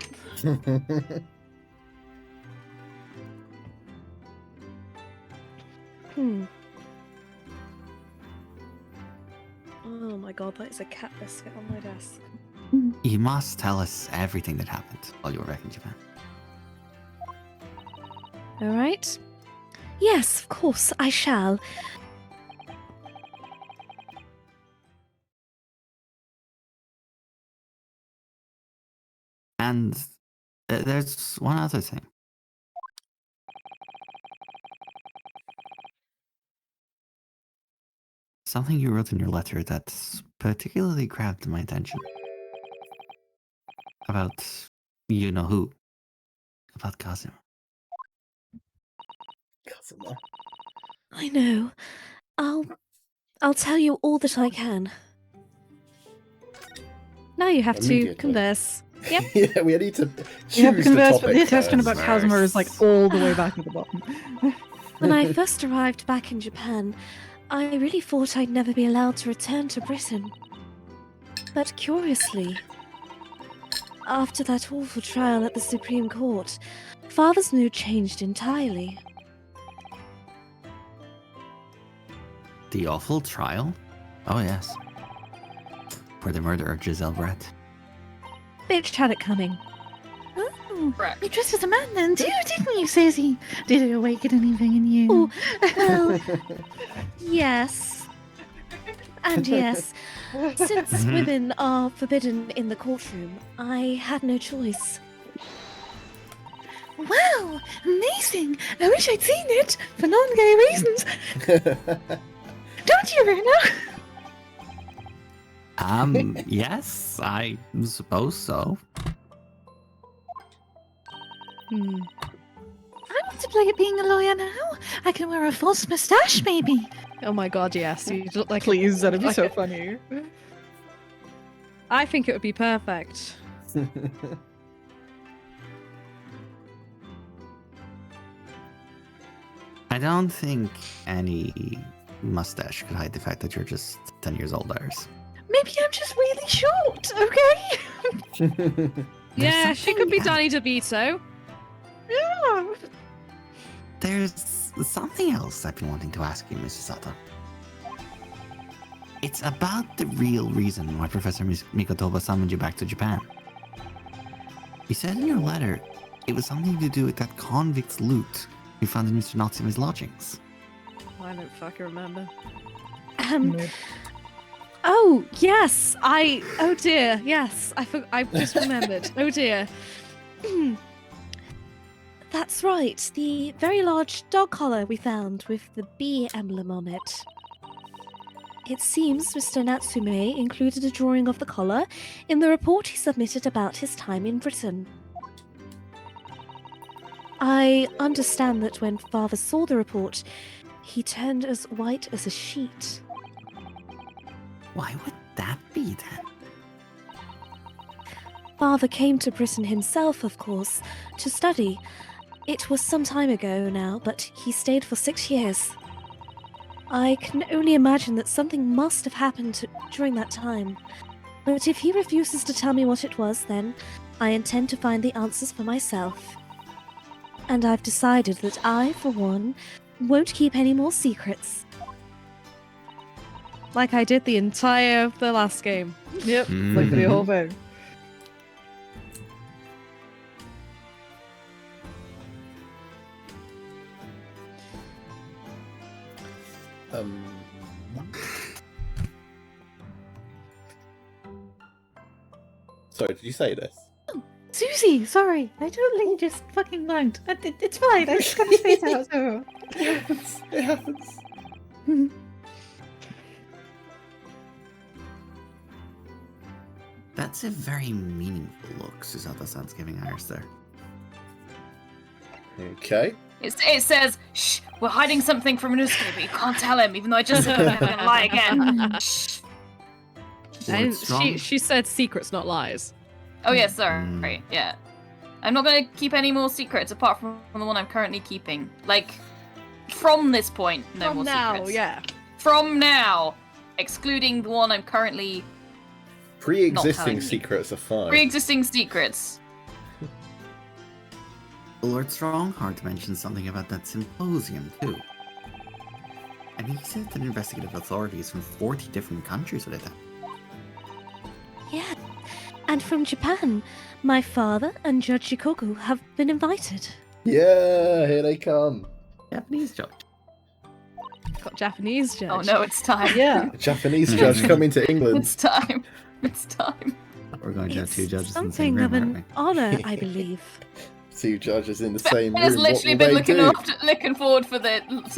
Oh my god, that is a cat biscuit on my desk. You must tell us everything that happened while you were back in Japan. Alright. Yes, of course, I shall. And there's one other thing. Something you wrote in your letter that particularly grabbed my attention. About you know who. About Kazuma. Kazuma. I know. I'll tell you all that I can. Now you have to Immediately. converse. Yep. Yeah, we need to choose You have to converse, but the topic question about first. Kazuma is like all the way back at the bottom. When I first arrived back in Japan, I really thought I'd never be allowed to return to Britain. But curiously, after that awful trial at the Supreme Court, Father's mood changed entirely. The awful trial? Oh yes. For the murder of Giselle Brett. Bitch had it coming. Oh, Correct. you dressed as a man then too, didn't you, Susie? Did it awaken anything in you? Oh, well, yes. And yes, since women are forbidden in the courtroom, I had no choice. Wow, amazing! I wish I'd seen it for non-gay reasons. Don't you, Rena? Yes, I suppose so. I want to play at being a lawyer now. I can wear a false moustache, maybe. Oh my god, yes. You look like Please, that'd be like so it. funny. I think it would be perfect. I don't think any mustache could hide the fact that you're just 10 years old, Iris. Maybe I'm just really short, okay? Yeah, she could be Danny DeVito. Yeah. There's something else I've been wanting to ask you, Mrs. Sato. It's about the real reason why Professor Mikotoba summoned you back to Japan. You said in your letter it was something to do with that convict's loot you found in Mr. Natsume's lodgings. I don't fucking remember. Oh, yes, oh dear, yes, I just remembered. Oh dear. That's right, the very large dog collar we found with the bee emblem on it. It seems Mr. Natsume included a drawing of the collar in the report he submitted about his time in Britain. I understand that when Father saw the report, he turned as white as a sheet. Why would that be then? Father came to Britain himself, of course, to study. It was some time ago now, but he stayed for 6 years. I can only imagine that something must have happened during that time. But if he refuses to tell me what it was, then I intend to find the answers for myself. And I've decided that I, for one, won't keep any more secrets. Like I did the entire of the last game. Yep, like the whole thing. Sorry, did you say this? Susie, sorry. I totally just fucking blanked. It's fine. I just got my face out. So. It happens. That's a very meaningful look Susato-san's giving Iris there. Okay. It says, shh, we're hiding something from Inosuke, but you can't tell him, even though I just heard him. I'm gonna lie again. Shh. And What's wrong? she said secrets, not lies. Oh yeah, sorry. Yeah. I'm not gonna keep any more secrets apart from the one I'm currently keeping. Like, from this point, no From more now, secrets. yeah. From now, excluding the one I'm currently Pre-existing telling you. secrets are fine. pre-existing secrets. Lord Strongheart mentioned something about that symposium, too. And he said that investigative authorities from 40 different countries would attend. Yeah. And from Japan, my father and Judge Shikoku have been invited. Yeah, here they come. Japanese judge. Got Japanese judge. Oh no, it's time. Yeah. A Japanese judge coming to England. It's time. It's time. We're going to have two judges in the something same room, of aren't an we? honor, I believe. 2 judges in the same Ben has room. literally What been will they looking forward to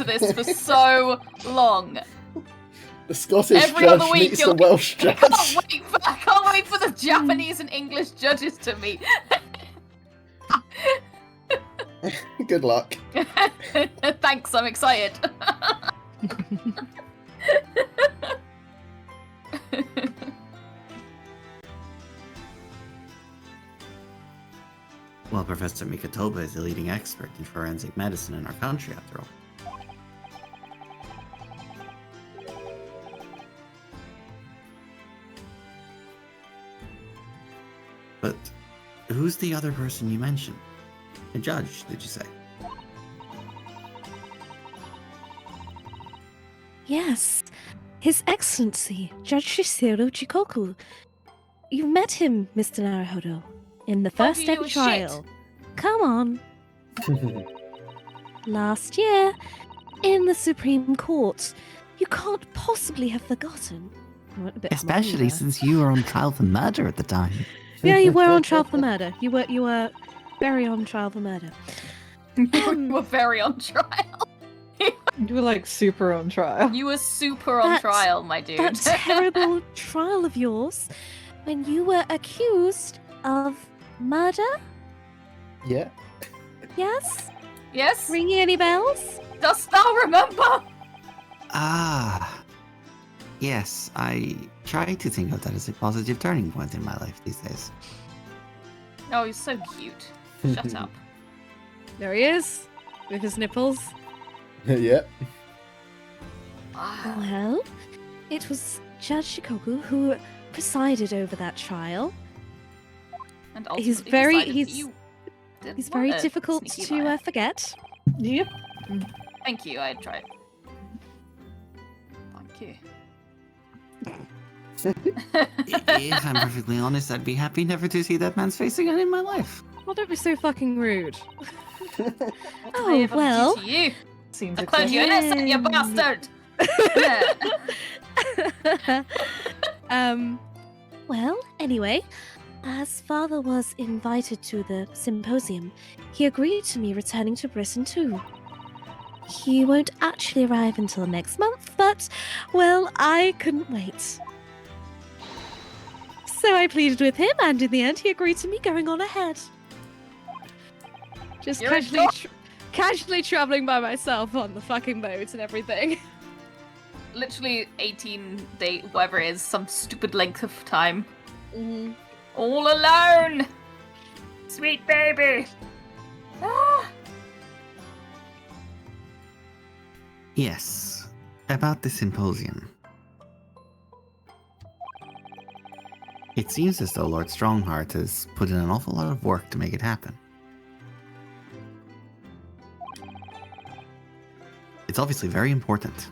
this for so long. The Scottish Every judge other week meets the you'll- Welsh I judge. can't wait for the Japanese and English judges to meet. Good luck. Thanks, I'm excited. Well, Professor Mikotoba is the leading expert in forensic medicine in our country, after all. But who's the other person you mentioned? A judge, did you say? Yes, His Excellency, Judge Shisiro Chikoku. You met him, Mr. Naruhodo, in the first you ever shit. trial. Come on. Last year, in the Supreme Court. You can't possibly have forgotten. I went a bit Especially humble there. since you were on trial for murder at the time. Yeah, you were on trial for murder. You were very on trial for murder. You were very on trial. You were like super on trial. You were super on That- trial, my dude. That terrible trial of yours, when you were accused of murder? Yeah. Yes? Yes? Ringing any bells? Dost thou remember? Ah. Yes, I try to think of that as a positive turning point in my life these days. Oh, he's so cute. Shut up. There he is, with his nipples. Yep. Well, it was Judge Shikoku who presided over that trial. And He's ultimately very- decided he's- you didn't He's very want a difficult sneaky to liar. forget. Yep. Thank you, I tried. Thank you. If I'm perfectly honest, I'd be happy never to see that man's face again in my life. Well, don't be so fucking rude. Oh, well. To you. Seems I called you innocent, you Um, bastard! Well, anyway, as father was invited to the symposium, he agreed to me returning to Britain too. He won't actually arrive until next month, but, well, I couldn't wait. So I pleaded with him, and in the end, he agreed to me going on ahead. Just You're a casually traveling by myself on the fucking boat and everything. Literally 18 day, whatever it is, some stupid length of time. Mm. All alone! Sweet baby! Ah. Yes, about the symposium. It seems as though Lord Strongheart has put in an awful lot of work to make it happen. It's obviously very important.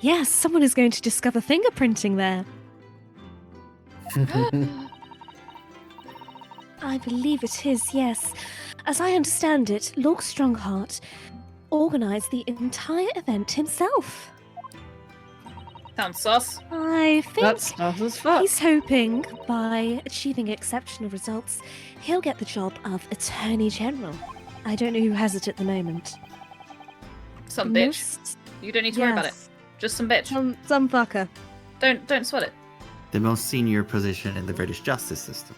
Yes, someone is going to discover fingerprinting there. I believe it is, yes. As I understand it, Lord Strongheart organised the entire event himself. Sounds sus. I think That's tough as fuck. he's hoping, by achieving exceptional results, he'll get the job of Attorney General. I don't know who has it at the moment. Some bitch. Most- You don't need to worry about it. yes. Just some bitch. Some fucker. Don't sweat it. The most senior position in the British justice system.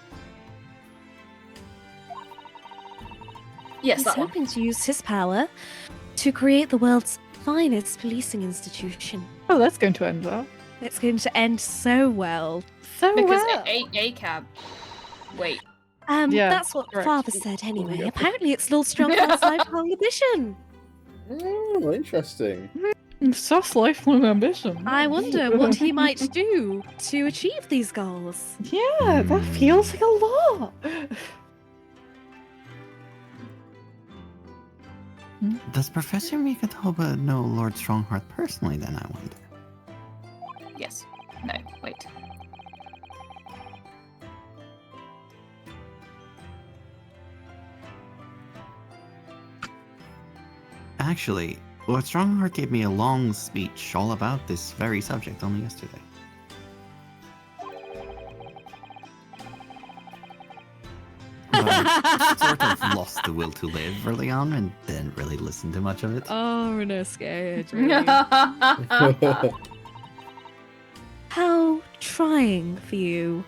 Yes, He's that one. hoping to use his power to create the world's finest policing institution. Oh, that's going to end well. It's going to end so well. So Because well. a cab. Wait. Yeah, That's what correct. Father said anyway. Apparently it's Lord Strongheart's lifelong ambition. Interesting. Sus lifelong ambition. I wonder what he might do to achieve these goals. Yeah, that feels like a lot. Does Professor Mikatoba know Lord Strongheart personally, then, I wonder? Yes. No, wait. Actually, Lord Strongheart gave me a long speech all about this very subject only yesterday. But I sort of lost the will to live early on and didn't really listen to much of it. Oh, Renesca, How trying for you.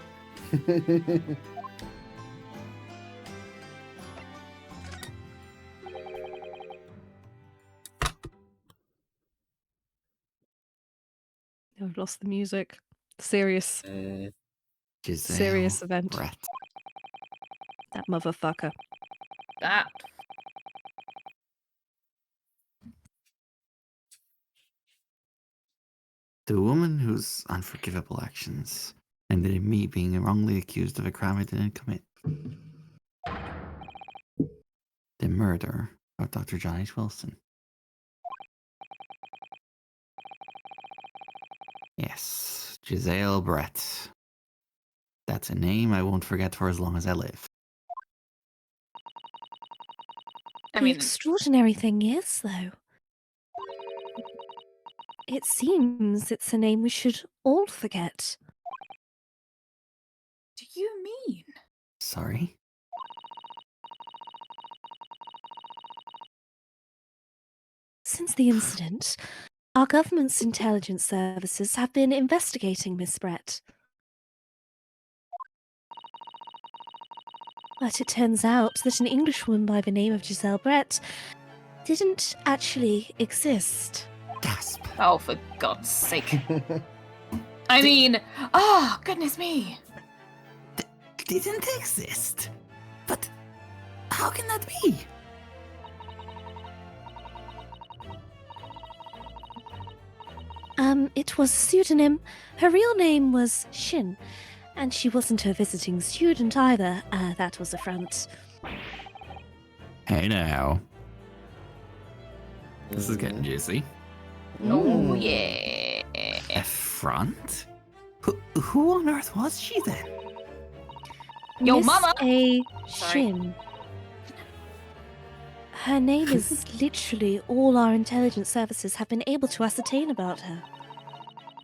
I've lost the music. Serious event. Brett. That motherfucker. That. The woman whose unforgivable actions ended in me being wrongly accused of a crime I didn't commit. The murder of Dr. John H. Wilson. Yes, Giselle Brett. That's a name I won't forget for as long as I live. I The mean, extraordinary thing is, though, it seems it's a name we should all forget. do you mean? Sorry? Since the incident, our government's intelligence services have been investigating Miss Brett. But it turns out that an Englishwoman by the name of Giselle Brett didn't actually exist. Gasp. Oh, for God's sake. I mean, oh, goodness me. Didn't exist? But how can that be? It was a pseudonym. Her real name was Shin, and she wasn't a visiting student either. That was a front. Hey now. This is getting juicy. Oh, yeah. A front? Who on earth was she then? Yo, Miss mama! A. Sorry. Shin. Her name is literally all our intelligence services have been able to ascertain about her.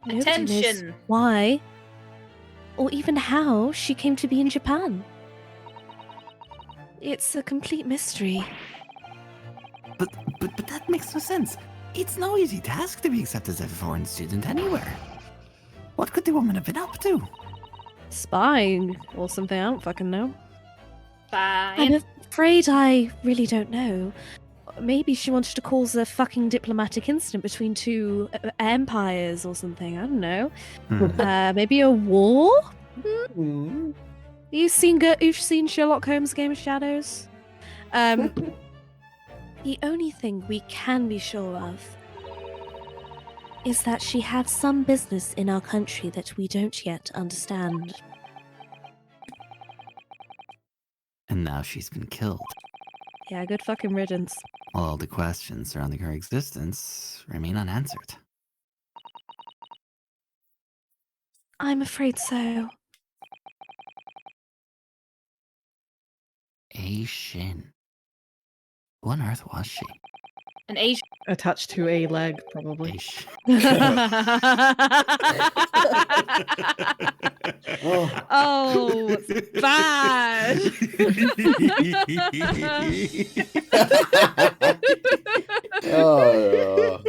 Nobody knows Attention! why, or even how she came to be in Japan. It's a complete mystery. But that makes no sense. It's no easy task to be accepted as a foreign student anywhere. What could the woman have been up to? Spying or something, I don't fucking know. I'm Fine. afraid I really don't know. Maybe she wanted to cause a fucking diplomatic incident between two empires or something. I don't know. Maybe a war? You've seen Sherlock Holmes' Game of Shadows? The only thing we can be sure of is that she had some business in our country that we don't yet understand. And now she's been killed. Yeah, good fucking riddance. All the questions surrounding her existence remain unanswered. I'm afraid so. A Shin. Who on earth was she? An Asian. Attached to a leg, probably. A Shin. Oh, bad. Oh,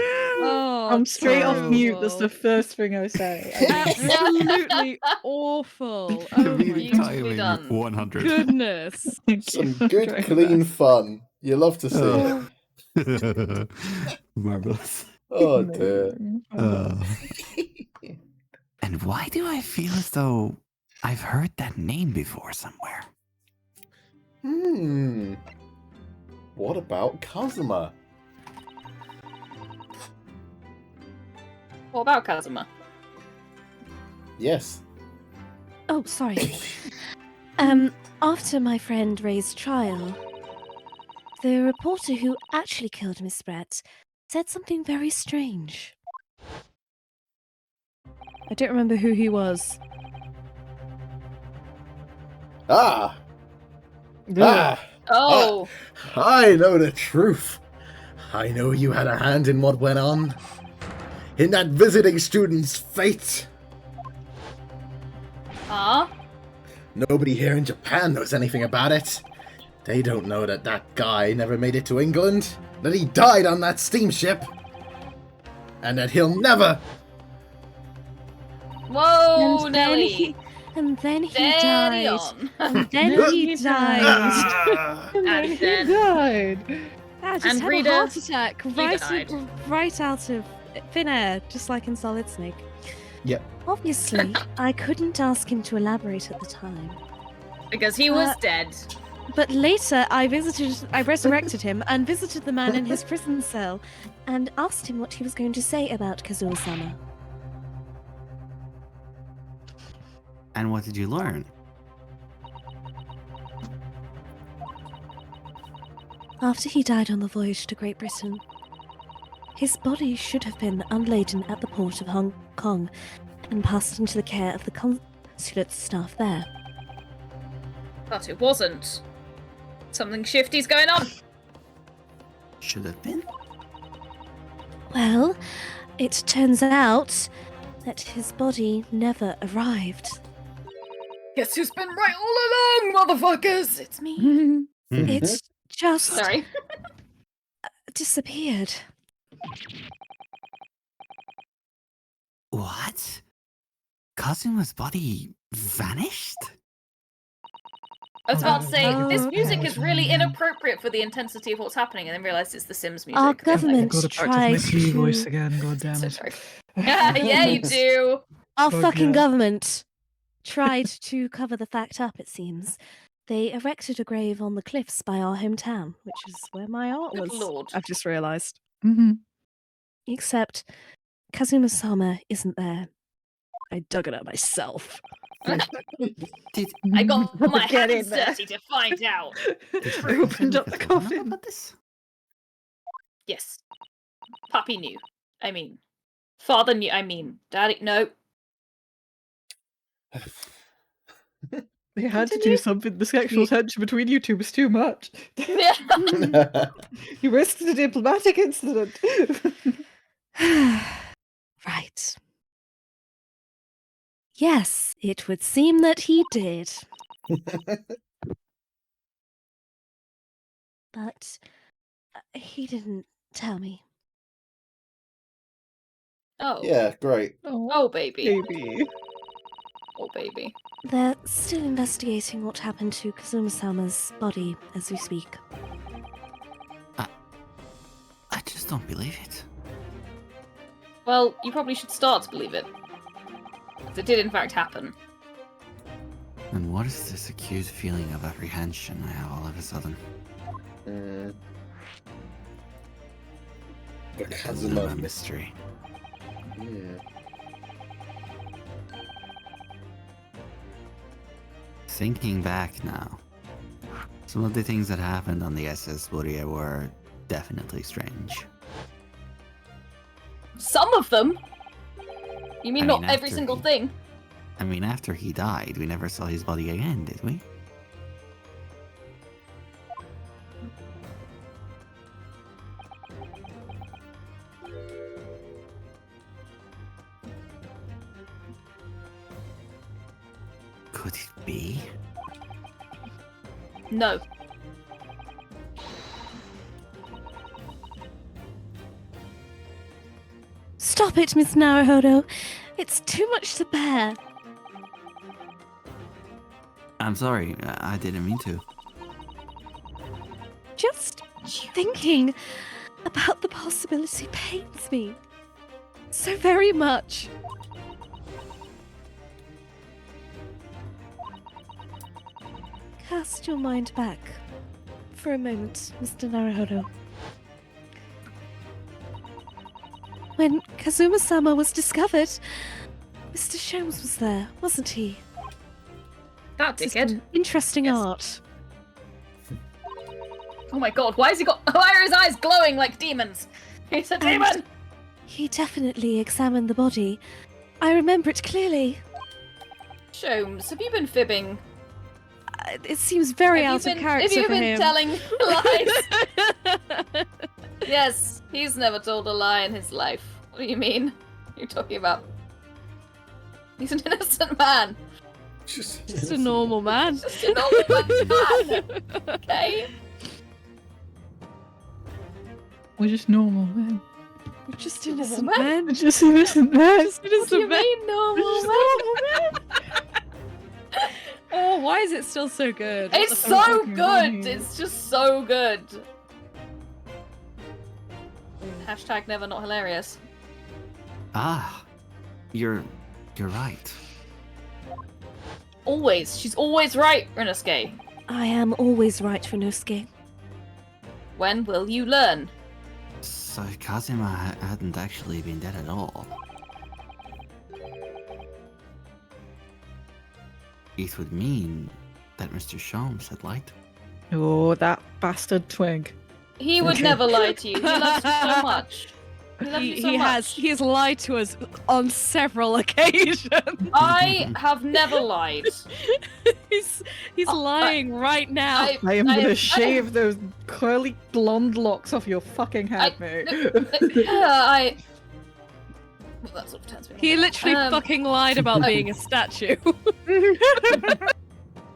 Oh, I'm straight off mute. That's the terrible. first thing I say. Absolutely awful. Oh my Beautifully done. 100. goodness. some good, clean fun. You love to see it. Marvelous. Oh dear. And why do I feel as though I've heard that name before somewhere? What about Kazuma? What about Kazuma? Yes. Oh, sorry. After my friend Ray's trial, the reporter who actually killed Miss Brett said something very strange. I don't remember who he was. Ah! Ah! Oh, I know the truth. I know you had a hand in what went on. In that visiting student's fate. huh? Nobody here in Japan knows anything about it. They don't know that that guy never made it to England, that he died on that steamship, and that he'll never... Whoa, and Nelly. then he Steady died. on. And then he died. Ah! And He then died. I just And had Rita, a heart attack died. right out of thin air, just like in Solid Snake. Yep. Obviously, I couldn't ask him to elaborate at the time. because he was dead. But later, I resurrected him and visited the man in his prison cell and asked him what he was going to say about Kazuma-sama. And what did you learn? After he died on the voyage to Great Britain, his body should have been unladen at the port of Hong Kong and passed into the care of the consulate staff there. But it wasn't. Something shifty's going on. Should have been? Well, it turns out that his body never arrived. Guess who's been right all along, motherfuckers? It's me. It just Sorry. disappeared. What? Kazuma's body vanished? I was about to say, Oh, this okay. music is really inappropriate for the intensity of what's happening, and then realised it's the Sims music. Our government Gotta practice my tried T voice to... again, god damn So it. sorry. Yeah, you do. Our Oh, fucking yeah. government tried to cover the fact up, it seems. They erected a grave on the cliffs by our hometown, which is where my art Good was. lord. I've just realised. Mm-hmm. Except Kazuma-sama isn't there. I dug it up myself. Did I got my Get in hands there. dirty to find out. I opened up the coffin. about this? Yes. Puppy knew. I mean, father knew. I mean, daddy. No. They had to do something. The sexual tension between you two was too much. Yeah. You risked a diplomatic incident. Right. Yes, it would seem that he did. But he didn't tell me. Oh. Yeah, great. Oh, baby. Baby. Oh, baby. They're still investigating what happened to Kazuma-sama's body as we speak. I just don't believe it. Well, you probably should start to believe it. 'Cause it did, in fact, happen. And what is this acute feeling of apprehension I have all of a sudden? The The Kazuma Kazuma mystery. Yeah. Thinking back now, some of the things that happened on the SS Warrior were definitely strange. Some of them? You mean I not mean, every after single he- thing? I mean, after he died, we never saw his body again, did we? Could it be? No. Stop it, Miss Naruhodo. It's too much to bear. I'm sorry, I didn't mean to. Just thinking about the possibility pains me so very much. cast your mind back for a moment, Mr. Naruhodo. When Kazuma-sama was discovered, Mr. Sholmes was there, wasn't he? That This is dickhead. some interesting Yes. art. Oh my god, why are his eyes glowing like demons? He's a demon! He definitely examined the body. I remember it clearly. Sholmes, have you been fibbing? It seems very Have out you of been- character Have you for been him. telling lies? Yes, he's never told a lie in his life. What do you mean? What are you talking about? He's an innocent man. Just a normal man. Just a normal man. Okay? We're just normal men. We're just Normal innocent men. men. We're just innocent men. Just What do innocent you men. mean normal man? Oh, why is it still so good? It's so so fucking good! funny. It's just so good. Hashtag never not hilarious. Ah, you're right. Always. She's always right, Rinosuke. I am always right, Rinosuke. When will you learn? So Kazuma hadn't actually been dead at all. It would mean that Mr. Sholmes had lied. Oh, that bastard twig. He would Okay. never lie to you. He loves you so much. He loves you so much. He has lied to us on several occasions. I have never lied. he's lying right now. I am gonna have- shave those curly blonde locks off your fucking head, mate. I. Well, that sort of turns me He on. literally fucking lied about being a statue.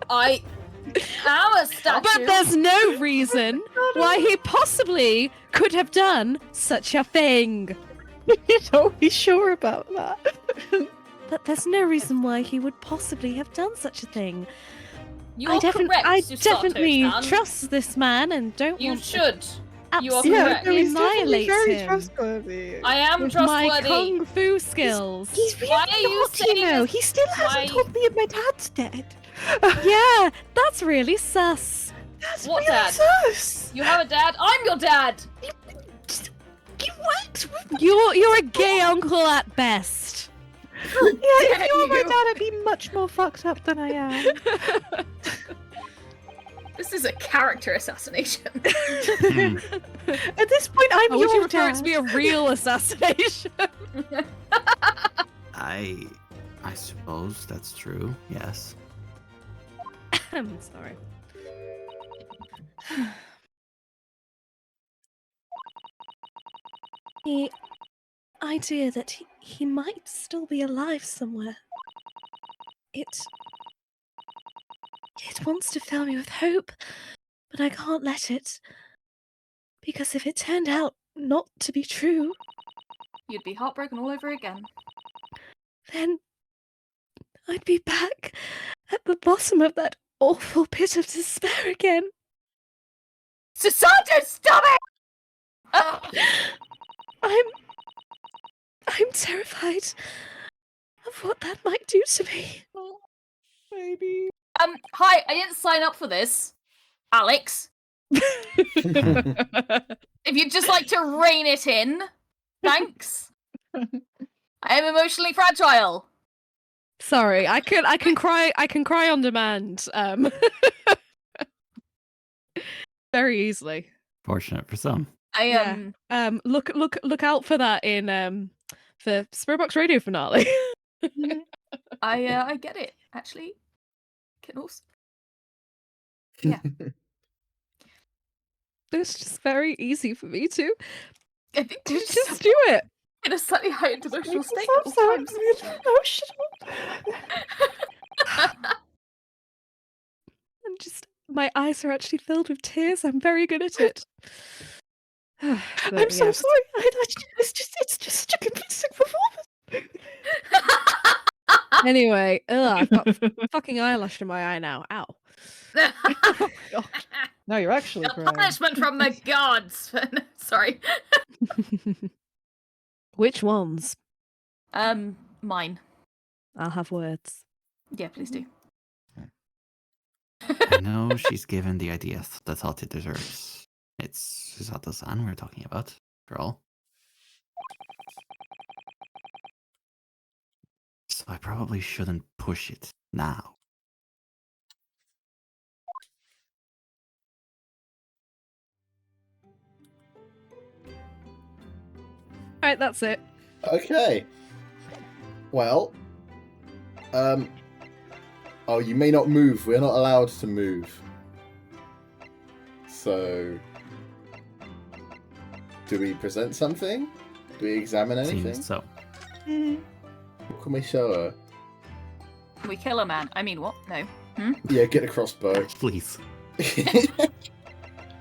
I am a statue. But there's no reason why he possibly could have done such a thing. You don't be sure about that. But there's no reason why he would possibly have done such a thing. You're I correct. I Susato definitely san. trust this man and don't You want should. to You are absolutely correct. no, he's definitely annihilate very him trustworthy. I am with my trustworthy. kung fu skills. He's really Why are you not, saying you know. this? He still hasn't Why- told me if my dad's dead. Yeah, that's really sus. That's What really dad? sus. You have a dad. I'm your dad. He works with You're a gay uncle at best. Yeah, if you were my you. dad, I'd be much more fucked up than I am. This is a character assassination. Hmm. At this point, I'm Or would you your prefer it dad. to be a real assassination? I suppose that's true. Yes. I'm sorry. The idea that he might still be alive somewhere. It wants to fill me with hope, but I can't let it. Because if it turned out not to be true, You'd be heartbroken all over again. then I'd be back at the bottom of that awful pit of despair again. Susato, stop it! I'm terrified of what that might do to me. Baby. Hi, I didn't sign up for this. Alex. If you'd just like to rein it in, thanks. I am emotionally fragile. Sorry, I can cry on demand. Very easily. Fortunate for some. I Yeah. Look out for that in the Spiritbox Radio finale. I get it, actually. Kittles. It's just very easy for me to I think just do it. in a slightly heightened emotional Make state yourself at all sound times. really emotional. And just my eyes are actually filled with tears. I'm very good at it. But I'm so yes. sorry. It's just such a convincing performance. Anyway, I've got fucking eyelash in my eye now. Ow. No, you're actually A crying. punishment from the gods. Sorry. Which ones? Mine. I'll have words. Yeah, please do. I know she's given the idea the thought it deserves. It's Susato-san we're talking about, after all. So I probably shouldn't push it now. Alright, that's it. Okay. Well, oh, you may not move. We're not allowed to move. So, do we present something? Do we examine anything? Seems so. What can we show her? We kill a man. I mean, what? No. Yeah, get a crossbow. Please. It's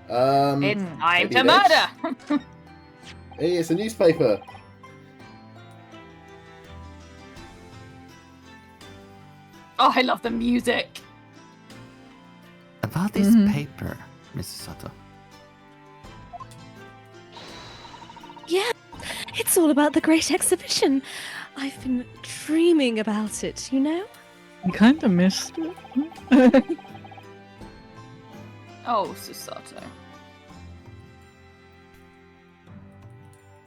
time maybe to this? murder! Hey, it's a newspaper. Oh, I love the music. About this paper, Mrs. Sato. Yeah, it's all about the great exhibition. I've been dreaming about it, you know? I kind of missed it. Oh, Susato.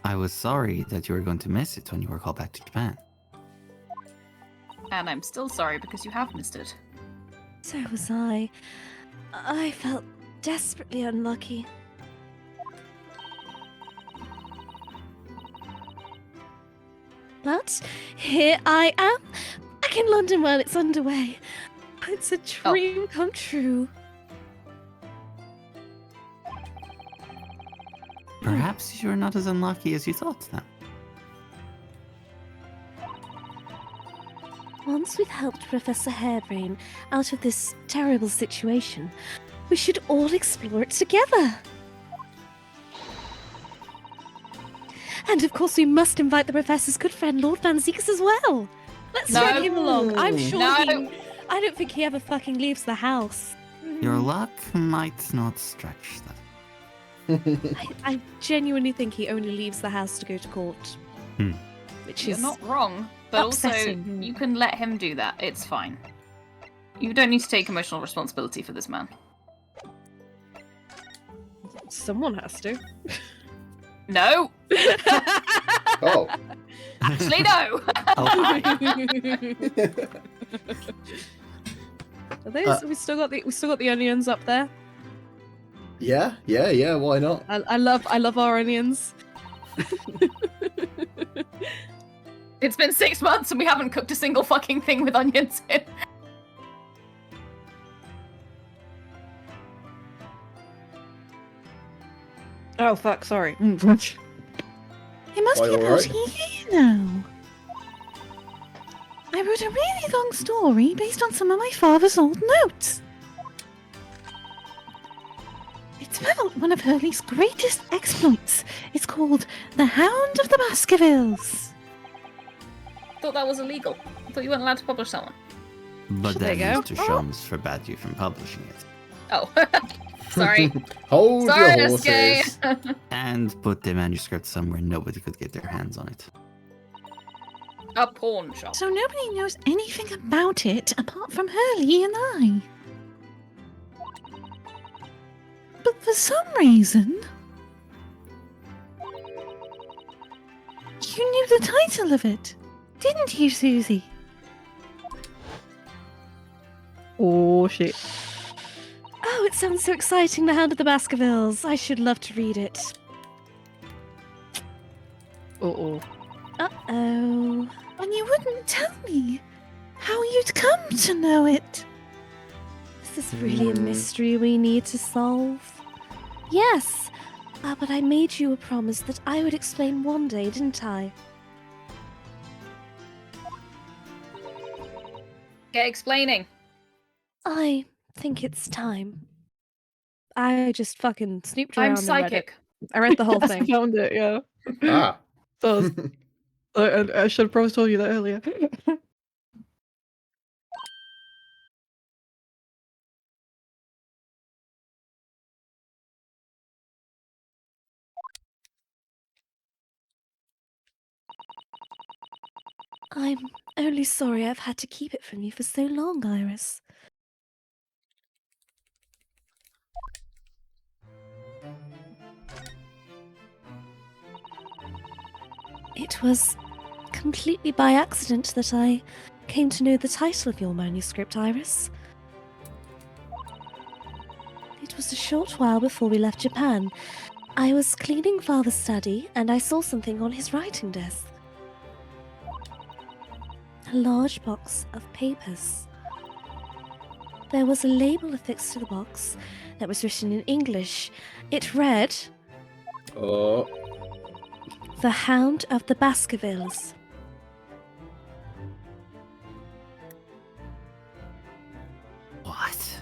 I was sorry that you were going to miss it when you were called back to Japan. And I'm still sorry because you have missed it. So was I. I felt desperately unlucky. But here I am, back in London while it's underway. It's a dream come true. Perhaps you're not as unlucky as you thought now. Once we've helped Professor Harebrain out of this terrible situation, we should all explore it together. And of course we must invite the Professor's good friend Lord Van Zeeks as well. Let's No. drag him along. I'm sure No. I don't think he ever fucking leaves the house. Your luck might not stretch that. I genuinely think he only leaves the house to go to court. Which You're is not wrong, but upsetting. also you can let him do that. It's fine. You don't need to take emotional responsibility for this man. Someone has to. No! Oh. Actually, no! Oh, hi. Are those, we still got the onions up there. Yeah, why not? I love our onions. It's been 6 months and we haven't cooked a single fucking thing with onions in. Oh fuck, sorry. It must Quite be all about right. a year now. I wrote a really long story based on some of my father's old notes. It's about one of Hurley's greatest exploits. It's called The Hound of the Baskervilles. I thought that was illegal. I thought you weren't allowed to publish that one. But There then you go. Mr. Shums forbade you from publishing it. Oh. Sorry. Hold Sorry, your SK. horses. And put the manuscript somewhere nobody could get their hands on it. A pawn shop. So nobody knows anything about it apart from Hurley and I. But for some reason, you knew the title of it, didn't you, Susie? Oh shit. Oh, it sounds so exciting, The Hound of the Baskervilles. I should love to read it. Uh-oh. Uh-oh. And you wouldn't tell me how you'd come to know it. This is really a mystery we need to solve. Yes, but I made you a promise that I would explain one day, didn't I? Get explaining. I think it's time. I just fucking snooped around I'm and read it. psychic. I read the whole I thing. found it, yeah. Ah. So, I should have probably told you that earlier. I'm only sorry I've had to keep it from you for so long, Iris. It was completely by accident that I came to know the title of your manuscript, Iris. It was a short while before we left Japan. I was cleaning Father's study and I saw something on his writing desk. A large box of papers. There was a label affixed to the box that was written in English. It read, Oh. The Hound of the Baskervilles. What?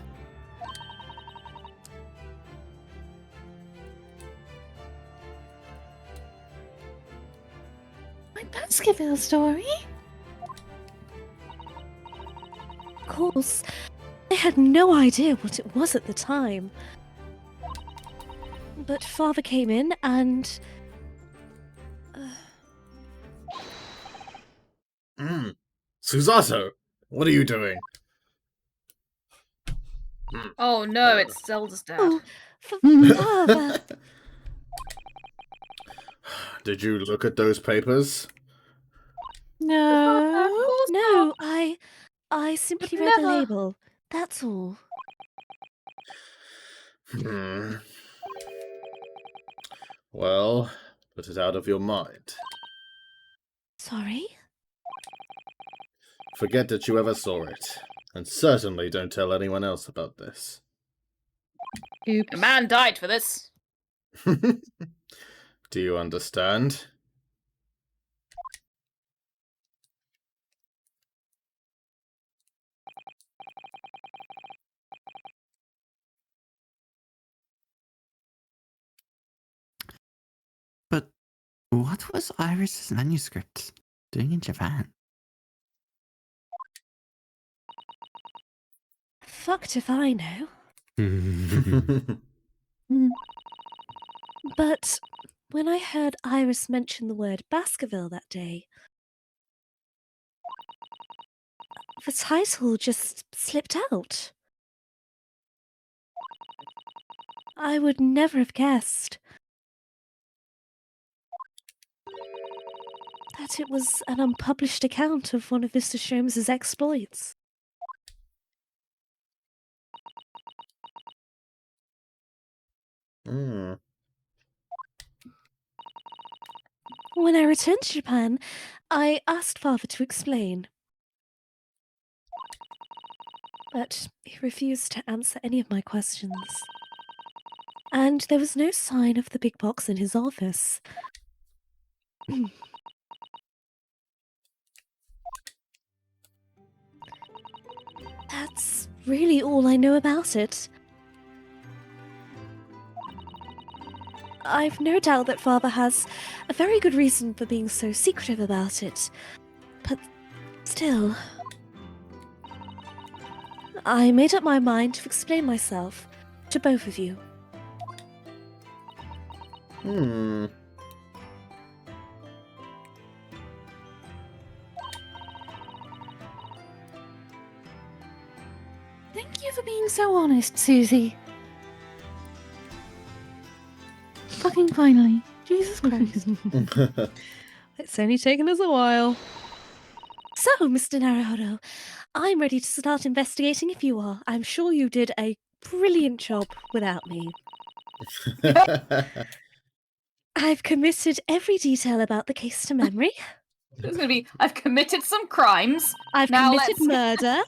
My Baskerville story? Of course, I had no idea what it was at the time. But Father came in and... Susato, what are you doing? Oh no, it's Zelda's dad. Oh, Father! Did you look at those papers? No. No, I simply read the never. label. That's all. Well, put it out of your mind. Sorry? Forget that you ever saw it. And certainly don't tell anyone else about this. Oops. A man died for this. Do you understand? But what was Iris's manuscript doing in Japan? Fucked if I know. But when I heard Iris mention the word Baskerville that day, the title just slipped out. I would never have guessed that it was an unpublished account of one of Mr. Sholmes's exploits. Mm. When I returned to Japan, I asked Father to explain. But he refused to answer any of my questions. And there was no sign of the big box in his office. That's really all I know about it. I've no doubt that Father has a very good reason for being so secretive about it. But still... I made up my mind to explain myself to both of you. Thank you for being so honest, Susie. Fucking finally. Jesus Christ. It's only taken us a while. So, Mr. Naruhodo, I'm ready to start investigating if you are. I'm sure you did a brilliant job without me. I've committed every detail about the case to memory. It's gonna be, I've committed some crimes. I've Now committed let's- murder.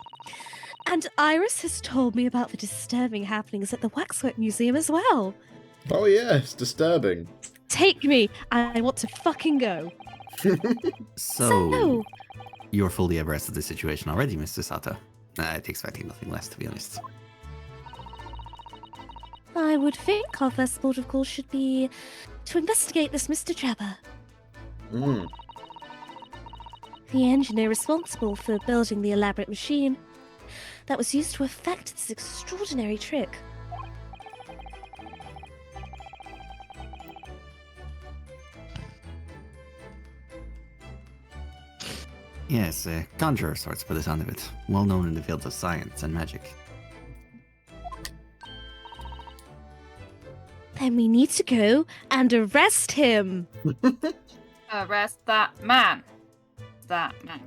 And Iris has told me about the disturbing happenings at the Waxwork Museum as well. Oh yes, disturbing. Take me. I want to fucking go. So, you're fully abreast of the situation already, Mr. Sato. I'd expecting nothing less, to be honest. I would think our first port of call should be to investigate this Mr. Trevor. The engineer responsible for building the elaborate machine that was used to effect this extraordinary trick. Yes, a conjurer of sorts by the sound of it. Well known in the fields of science and magic. Then we need to go and arrest him. Arrest that man. That man.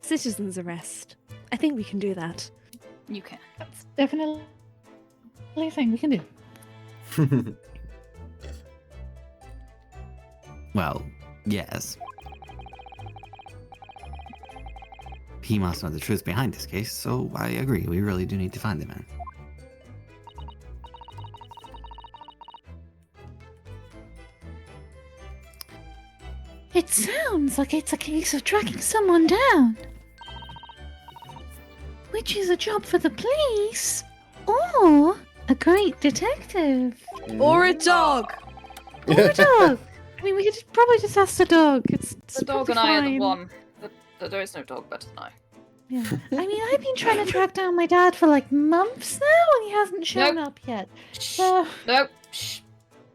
Citizen's arrest. I think we can do that. You can. That's definitely a thing we can do. Well, yes. He must know the truth behind this case, so I agree. We really do need to find the man. It sounds like it's a case of tracking someone down. Which is a job for the police. Or a great detective. Or a dog. Or a dog. I mean, we could probably just ask the dog. It's The dog and probably I are the fine. one. There is no dog better than I. Yeah. I mean, I've been trying to track down my dad for like months now, and he hasn't shown up yet. So, No. Shh.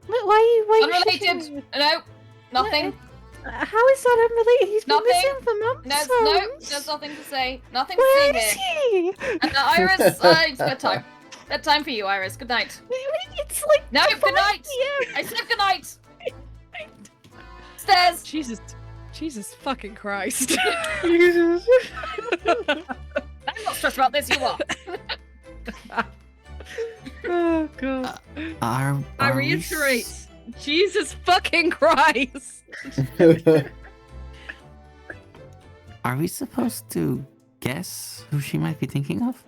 why are you shooting Unrelated. me? No. Nothing. How is that unrelated? He's been Nothing. missing for months. No. There's nothing to say. Nothing to Where say is here. he? And Iris, it's bedtime. Bedtime for you, Iris. Good night. It's like No, good night. I said good night. Stairs. Jesus fucking Christ. Jesus. I'm not stressed about this. You are. Oh god. I Are we reiterate, Jesus fucking Christ. Are we supposed to guess who she might be thinking of?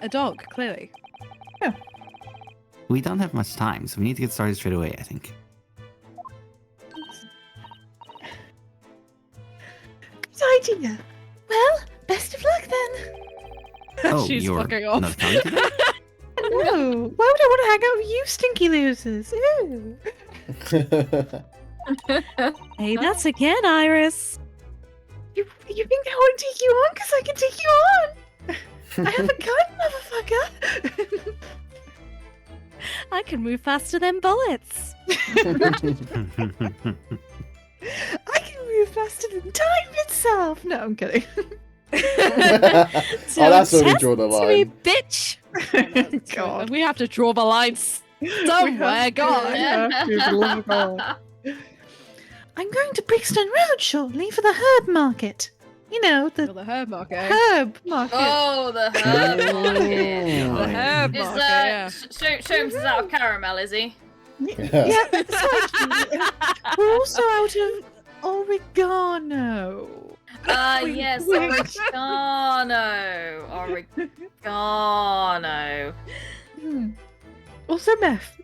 A dog, clearly. We don't have much time, so we need to get started straight away, I think. Good idea. Well, best of luck then. Oh, She's you're fucking off. not coming today? No, why would I want to hang out with you, stinky losers? Ew. Hey, that's again, Iris. You think I want to take you on because I can take you on? I have a gun, motherfucker. I can move faster than bullets. I can move faster than time itself. No, I'm kidding. That's where we draw the To me, line. bitch. God. We have to draw the line somewhere, God. I'm going to Brixton Road shortly for the herb market. You know, For the the herb market. herb market. Oh, the herb market. The herb Is market, yeah. Sholmes is out of caramel, is he? Yeah, sorry. We're also out of oregano. Yes, oregano. Oregano. Also meth.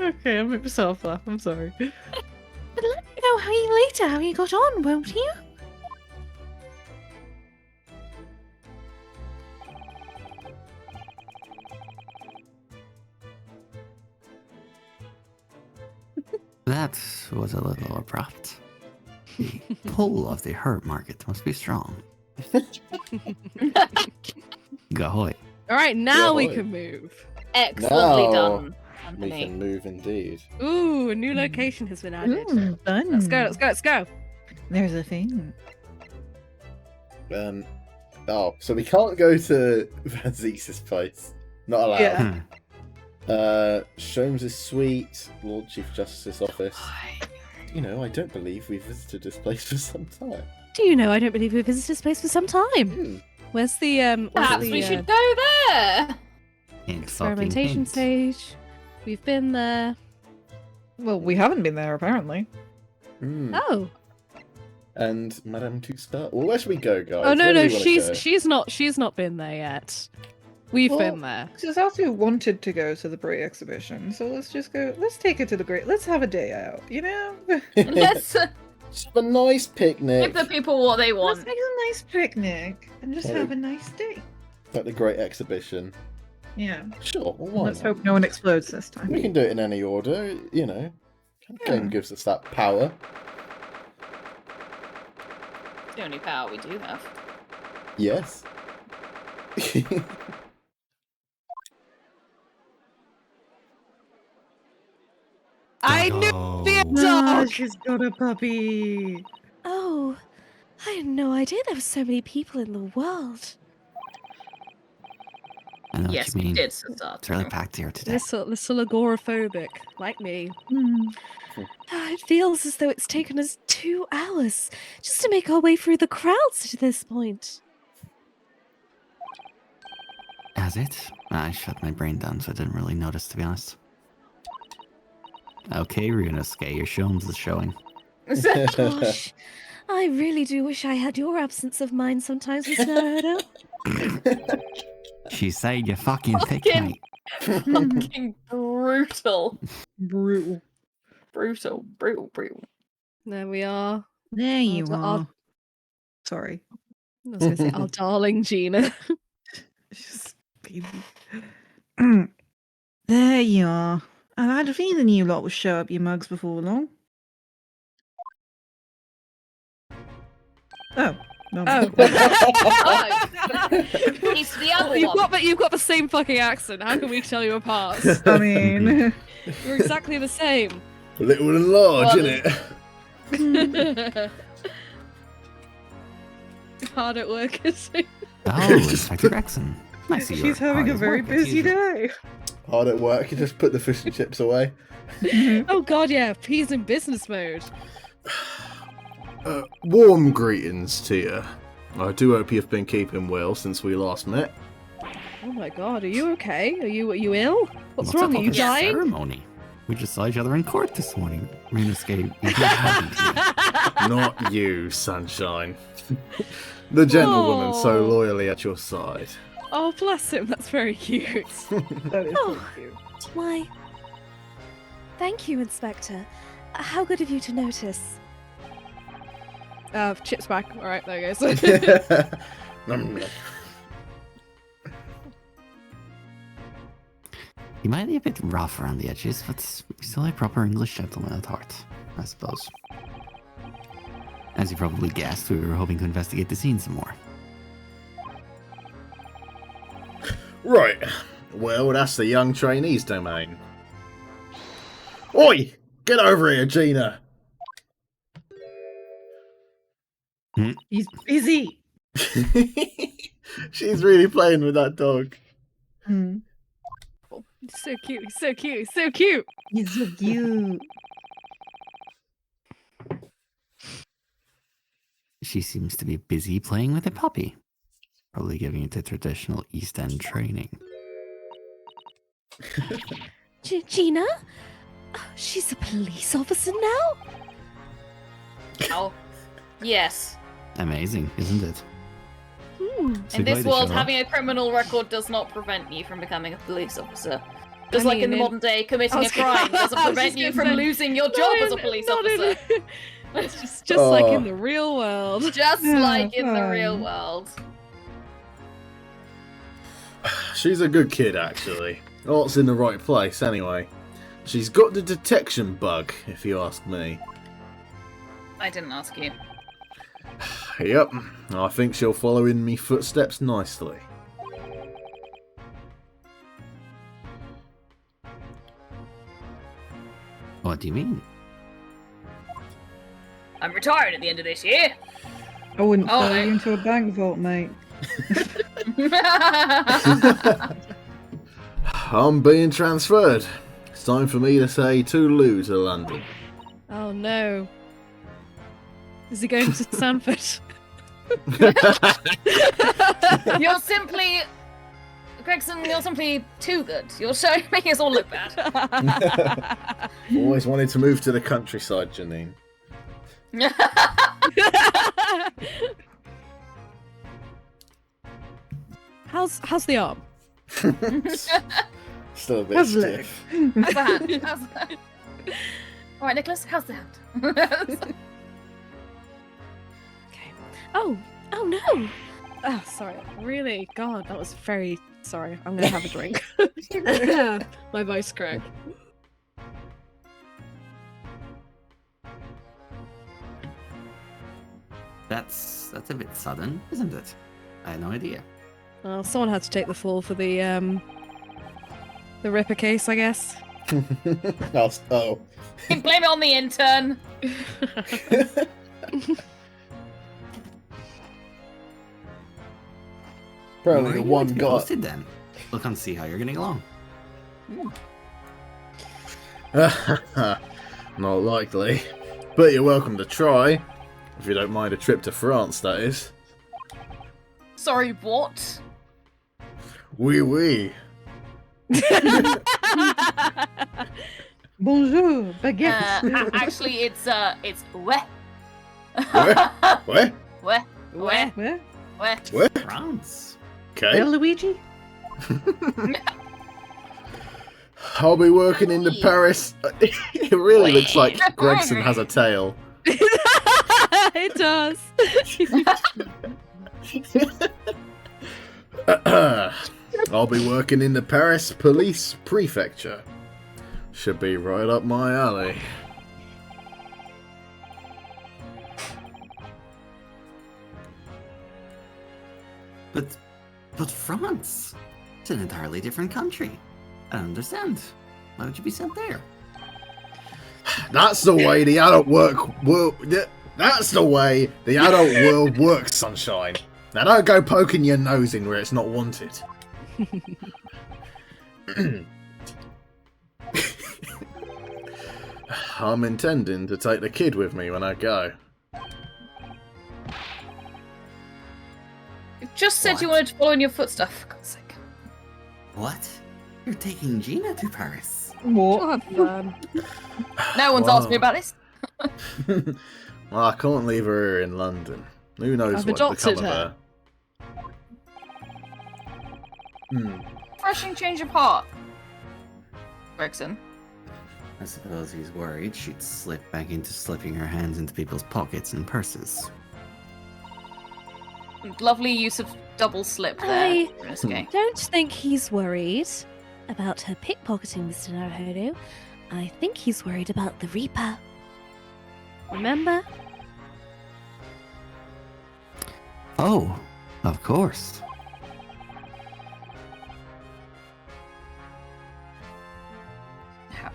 Okay, I'll make myself laugh. I'm sorry. But let me know how you got on, won't you? That was a little abrupt. The pull of the herb market must be strong. Gahoy. All right, now we boy. can move. Excellently Now done, we Anthony. can move indeed. Ooh, a new location has been added. Fun. Let's go, let's go, let's go. There's a thing. Oh, so we can't go to Van Zees's place. Not allowed. Yeah. Sholmes' suite, Lord Chief Justice's office. You know, I don't believe we've visited this place for some time. Do you know I don't believe we visited this place for some time? Where's the Perhaps we should go there. experimentation stage? We've been there. Well, we haven't been there apparently. Oh. And Madame Tussauds. Well, where should we go, guys? Oh no, Where do no, we wanna go? she's not been there yet. We've been there. Suzaku wanted to go to the Brie exhibition, so let's just go. Let's take her to the Great. Let's have a day out, you know? Let's Just have a nice picnic. give the people what they Let's want. make a nice picnic and just have a nice day. At the Great Exhibition. Yeah. Sure, well, why Let's not? hope no one explodes this time. We can do it in any order, you know. Game gives us that power. It's the only power we do have. Yes. I knew the Ah, dog. she's got a puppy. Oh. I had no idea there were so many people in the world. I know Yes, what you we mean. did start. It's really packed here today. Little agoraphobic, like me. It feels as though it's taken us 2 hours just to make our way through the crowds to this point. Has it? I shut my brain down, so I didn't really notice, to be honest. Okay, Ryunosuke, your Shomes is showing. Gosh, I really do wish I had your absence of mind sometimes, Miss Naruto. She said you're fucking thick, Fucking- mate. Fucking brutal. Brutal. Brutal. There we are. There you Our- are. Sorry. I was going to say, our darling Gina. Just baby. There you are. I had a feeling you lot would show up your mugs before long. Oh. No. Oh, it's the other one. You've got the same fucking accent. How can we tell you apart? I mean, You're exactly the same. Little and large, Well, innit? Hard at work, is he? Oh, Inspector Gregson. I see you're she's having hard a at very work as busy usual. day. Hard at work, you just put the fish and chips away. Oh god, yeah. He's in business mode. Warm greetings to you. I do hope you've been keeping well since we last met. Oh my god, are you okay? Are you ill? What's What's wrong? up Are you with the dying? ceremony? We just saw each other in court this morning. Ryunosuke, you did happen to me. Not you, Sunshine. The gentlewoman so Oh. loyally at your side. Oh, bless him. That's very cute. That is Oh. so cute. Why, thank you, Inspector. How good of you to notice. Chips back. All right, there goes. He might be a bit rough around the edges, but still a proper English gentleman at heart, I suppose. As you probably guessed, we were hoping to investigate the scene some more. Right. Well, that's the young trainee's domain. Oi! Get over here, Gina! He's busy. She's really playing with that dog. Hmm. He's so cute. He's so cute. He's so cute. He's so cute. She seems to be busy playing with a puppy. Probably giving it the traditional East End training. Gina? She's a police officer now? Oh, yes. Amazing, isn't it? It's a In this way to world, show off. having a criminal record does not prevent you from becoming a police officer. Just like in the mean, modern day, committing I a was crime doesn't I was prevent just you gonna from say, losing your job as a police officer. It's just like Oh. in the real world. Just Yeah, like in the real fine. world. She's a good kid, actually. Heart's in the right place, anyway. She's got the detection bug, if you ask me. I didn't ask you. Yep, I think she'll follow in me footsteps nicely. What do you mean? I'm retiring at the end of this year. I wouldn't Oh, throw I- you into a bank vault, mate. I'm being transferred. It's time for me to say toodaloo to London. Oh no. Is he going to Stanford? You're simply... Gregson, you're simply too good. You're showing making us all look bad. Always wanted to move to the countryside, Janine. How's the arm? Still a bit How's the leg? stiff. How's the hand? How's the hand? Alright, Nicholas, how's the hand? Okay. Oh no. Oh, sorry. Really? God, that was very sorry. I'm gonna have a drink. My voice cracked. That's a bit sudden, isn't it? I had no idea. Well, someone had to take the fall for the Ripper case, I guess. Oh. Blame it on the intern. Apparently Were the you one to be guy. posted then? look and see how you're getting along. Not likely. But you're welcome to try. If you don't mind a trip to France, that is. Sorry, what? Oui, oui. Bonjour, baguette. Actually, it's ouais. Where? Where? Ouais. Ouais. Where? Ouais. Where? France. Okay. Where, Luigi? I'll be working in the Paris. It really looks like Gregson has a tail. It does. I'll be working in the Paris Police Prefecture. Should be right up my alley. But France? It's an entirely different country. I don't understand. Why would you be sent there? That's the way the adult world. That's the way the adult world works, sunshine. Now don't go poking your nose in where it's not wanted. I'm intending to take the kid with me when I go. You just said What? you wanted to follow in your footsteps, for God's sake. What? You're taking Gina to Paris? What? Have fun. No one's asked me about this. Well, I can't leave her here in London. Who knows I've what's adopted become of her. her. Refreshing change of heart. Gregson. I suppose he's worried she'd slip back into slipping her hands into people's pockets and purses. Lovely use of double slip there. I Okay. don't think he's worried about her pickpocketing, Mr. Naruhodo. I think he's worried about the Reaper. Remember? Oh, of course. How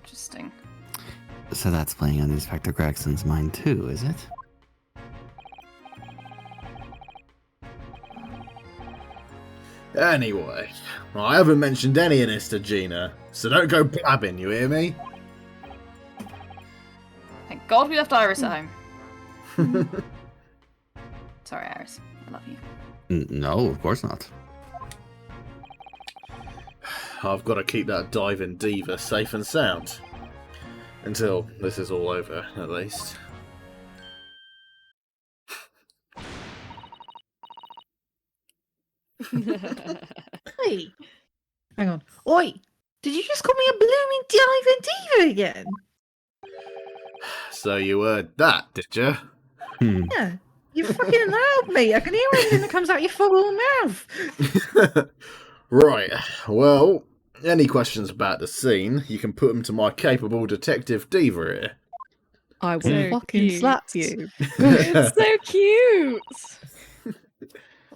interesting. So that's playing on Inspector Gregson's mind too, is it? Anyway, I haven't mentioned any of this to Gina, so don't go blabbing, you hear me? Thank God we left Iris at home. Sorry, Iris. I love you. No, of course not. I've got to keep that diving diva safe and sound. Until this is all over, at least. Hey. Hang on. Oi! Did you just call me a blooming diving diva again? So you heard that, did you? Yeah. You fucking loud, mate. I can hear everything that comes out your full mouth. Right, well, any questions about the scene, you can put them to my capable detective diva here. I will So fucking cute. slap you. It's so cute.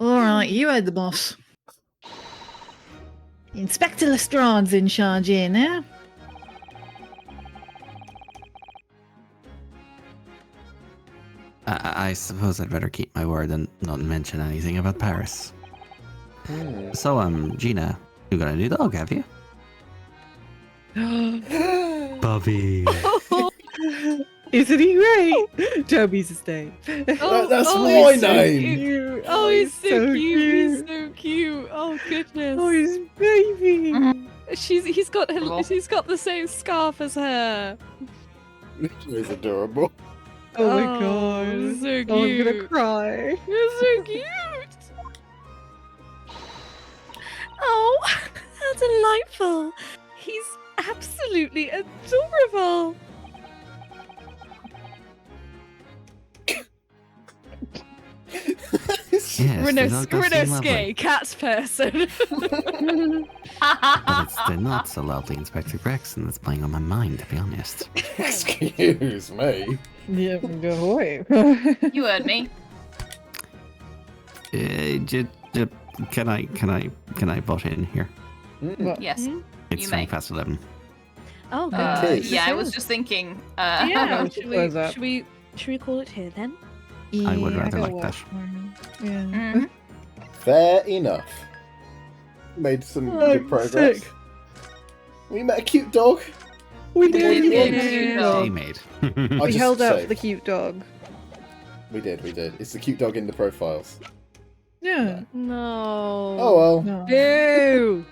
Alright, you heard the boss. Inspector Lestrande's in charge here now. I suppose I'd better keep my word and not mention anything about Paris. So, Gina, you got a new dog, have you? Bobby. Isn't he great? Toby's his name. That's oh, my he's so name! cute. Oh, he's so cute. He's so cute. Oh goodness. Oh, his baby. He's got the same scarf as her. He's adorable. Oh my god. So cute. Oh, I'm gonna cry. You're so cute. Oh, how delightful! He's absolutely adorable! Yes, the dog does seem lovely. Renosque, cat person. But it's the not so lovely Inspector Gregson that's playing on my mind, to be honest. Excuse me. Yeah, go away. You heard me. Can I butt in here? Yes. It's You may. 11:20. Oh, good. It is. Yeah, I was just thinking. Yeah, close up. should we Should we call it here then? I would rather gotta like that. watch mine. Yeah. Mhm. Fair enough. Made some Oh, good progress. sick. We met a cute dog. We did did. get a Yeah. cute dog. She made. I We just held out for saved. the cute dog. We did. It's the cute dog in the profiles. Yeah. No. Oh well. No. Boo!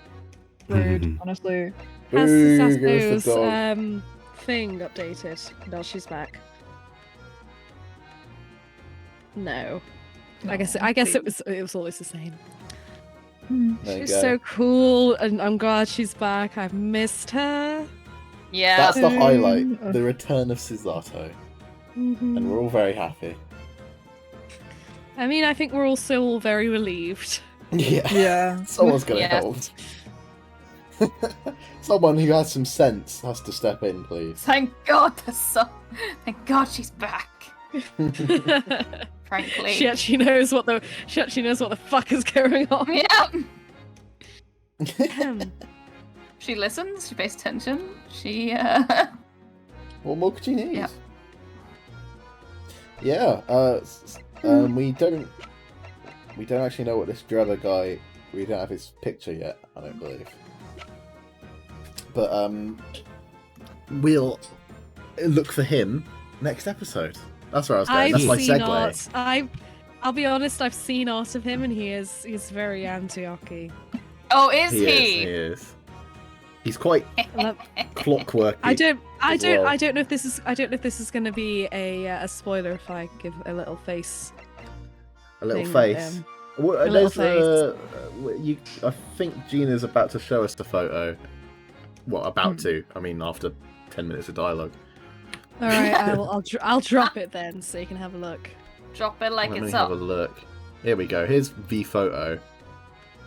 Rude, honestly. Has Boo, Sasa's give us the dog. thing updated? No, she's back. No. I guess it was always the same. There you She's go. so cool, and I'm glad she's back. I've missed her. Yeah. That's the highlight. The return of Cisato. Mhm. And we're all very happy. I mean, I think we're also all very relieved. Yeah. Yeah. Someone's gonna Yes. help. Someone who has some sense has to step in, please. Thank God thank God she's back. Frankly. she actually knows what the fuck is going on. Yeah. Ahem. She listens, she pays attention, she What more could you need? Yeah. Yeah. We don't actually know what this Drella guy. We don't have his picture yet. I don't believe. But we'll look for him next episode. That's where I was going. That's my seen segue. art. I'll be honest. I've seen art of him, and he's very Antioch-y. Oh, is He he? is. He's quite Love- clockworky. I don't well. know if this is going to be a spoiler if I give a little face. A little thing, face. Well, a little there's, I think Gina's about to show us the photo. Well, about to. I mean, after 10 minutes of dialogue. All right, I'll drop it then, so you can have a look. Drop it like Let me it's have up. a look. Here we go. Here's the photo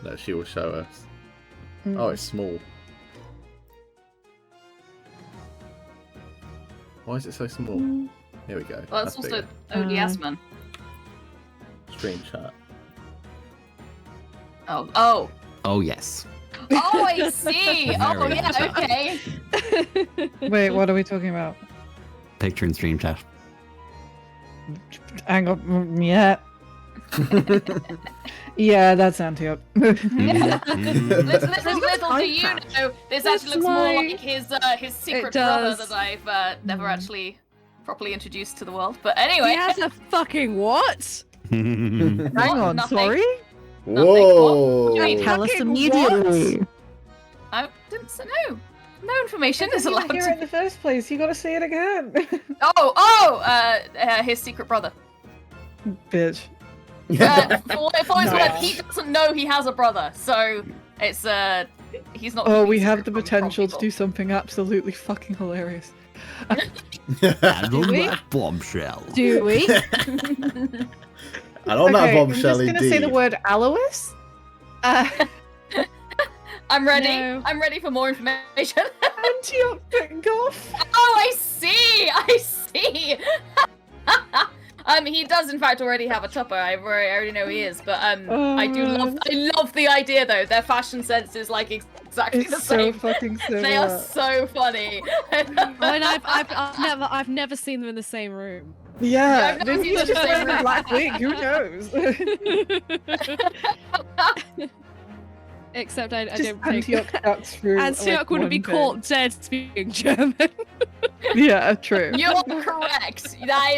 that she will show us. Oh, it's small. Why is it so small? Here we go. Well, it's That's also bigger. ODS man. Stream chat. Oh. Oh yes. Oh, I see. Oh, Very yeah, nice. okay. Wait, what are we talking about? Picture in stream chat. Hang on. Yeah. Yeah, that's Antioch. Little do you know, this actually looks more like- like his secret It brother does. that I've never actually properly introduced to the world. But anyway. He has a fucking what? Hang on, Nothing. sorry? Whoa! Wait, Tell us Fucking immediately. I didn't say no. No information is You allowed didn't hear it in to. the first place. You gotta say it again. His secret brother. Bitch. For all it's No. worth, he doesn't know he has a brother, so it's he's not. Oh, keeping we have secret the from potential to people. do something absolutely fucking hilarious. And on we? that bombshell. Do we? And on that Okay, bombshell, I'm just gonna say the indeed. word Alois. I'm ready. No. I'm ready for more information. Antioch Goff. Oh, I see. I see. He does in fact already have a tupper. I already know he is, but I love the idea though. Their fashion sense is like exactly It's the so same. fucking similar. They are so funny. When I've never seen them in the same room. Yeah, I've never maybe seen he's them just the same wearing a room. black wig. Who knows? Except I Just don't think Antioch cuts through. Antioch like, wouldn't be one caught dead speaking German. thing. Yeah, true. You're correct. That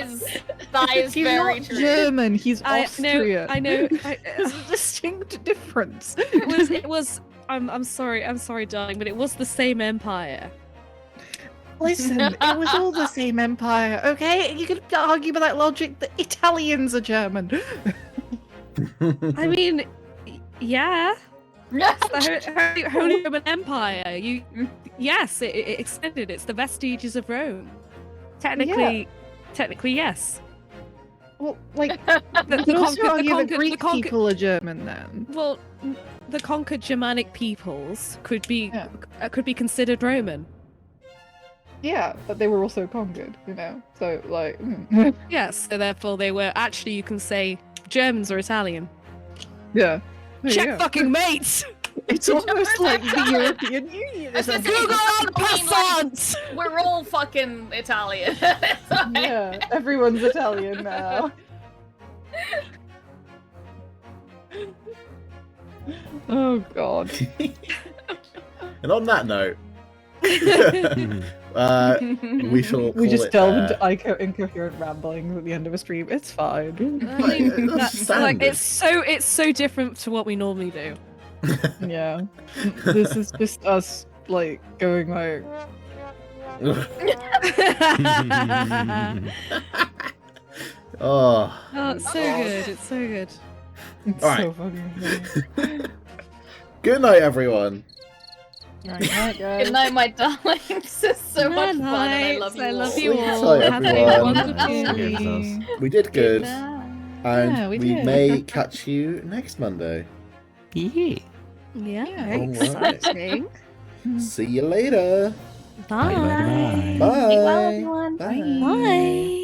is He's very not true. German. He's I Austrian. know. There's a distinct difference. It was. I'm sorry, darling, but it was the same empire. Listen, it was all the same empire, okay? You could argue by that logic that Italians are German. I mean, yeah. The Holy Roman Empire. Yes, it extended. It's the vestiges of Rome. Technically, yes. Well, like, The you could also conquered- argue that the Greek conquered- people are German then. Well, the conquered Germanic peoples could be Yeah. could be considered Roman. Yeah, but they were also conquered, you know? So, like... Yes, so therefore they were. Actually, you can say Germans or Italian. yeah. There you Check go. fucking mates. It's almost like the European Union. It's Isn't just it? Google Passant. We're all fucking Italian. Yeah, everyone's Italian now. Oh god. And on that note, we shall. We call just it delved there. into incoherent ramblings at the end of a stream. It's fine. I mean, That's that's like standard. it's so different to what we normally do. Yeah. This is just us like going like Oh, Oh, it's so good. It's so good. it's All so fucking funny. good night, everyone. Good night, my darlings. This is so much fun, and I love you. I love all. you Sleep all. tight, Have a everyone. wonderful. We did good, night. and Yeah, we we did. may catch you next Monday. Yeah. Yeah, Yeah. very Alright. exciting. See you later. Bye. Bye. Bye. Sleep well, everyone. Bye. Bye.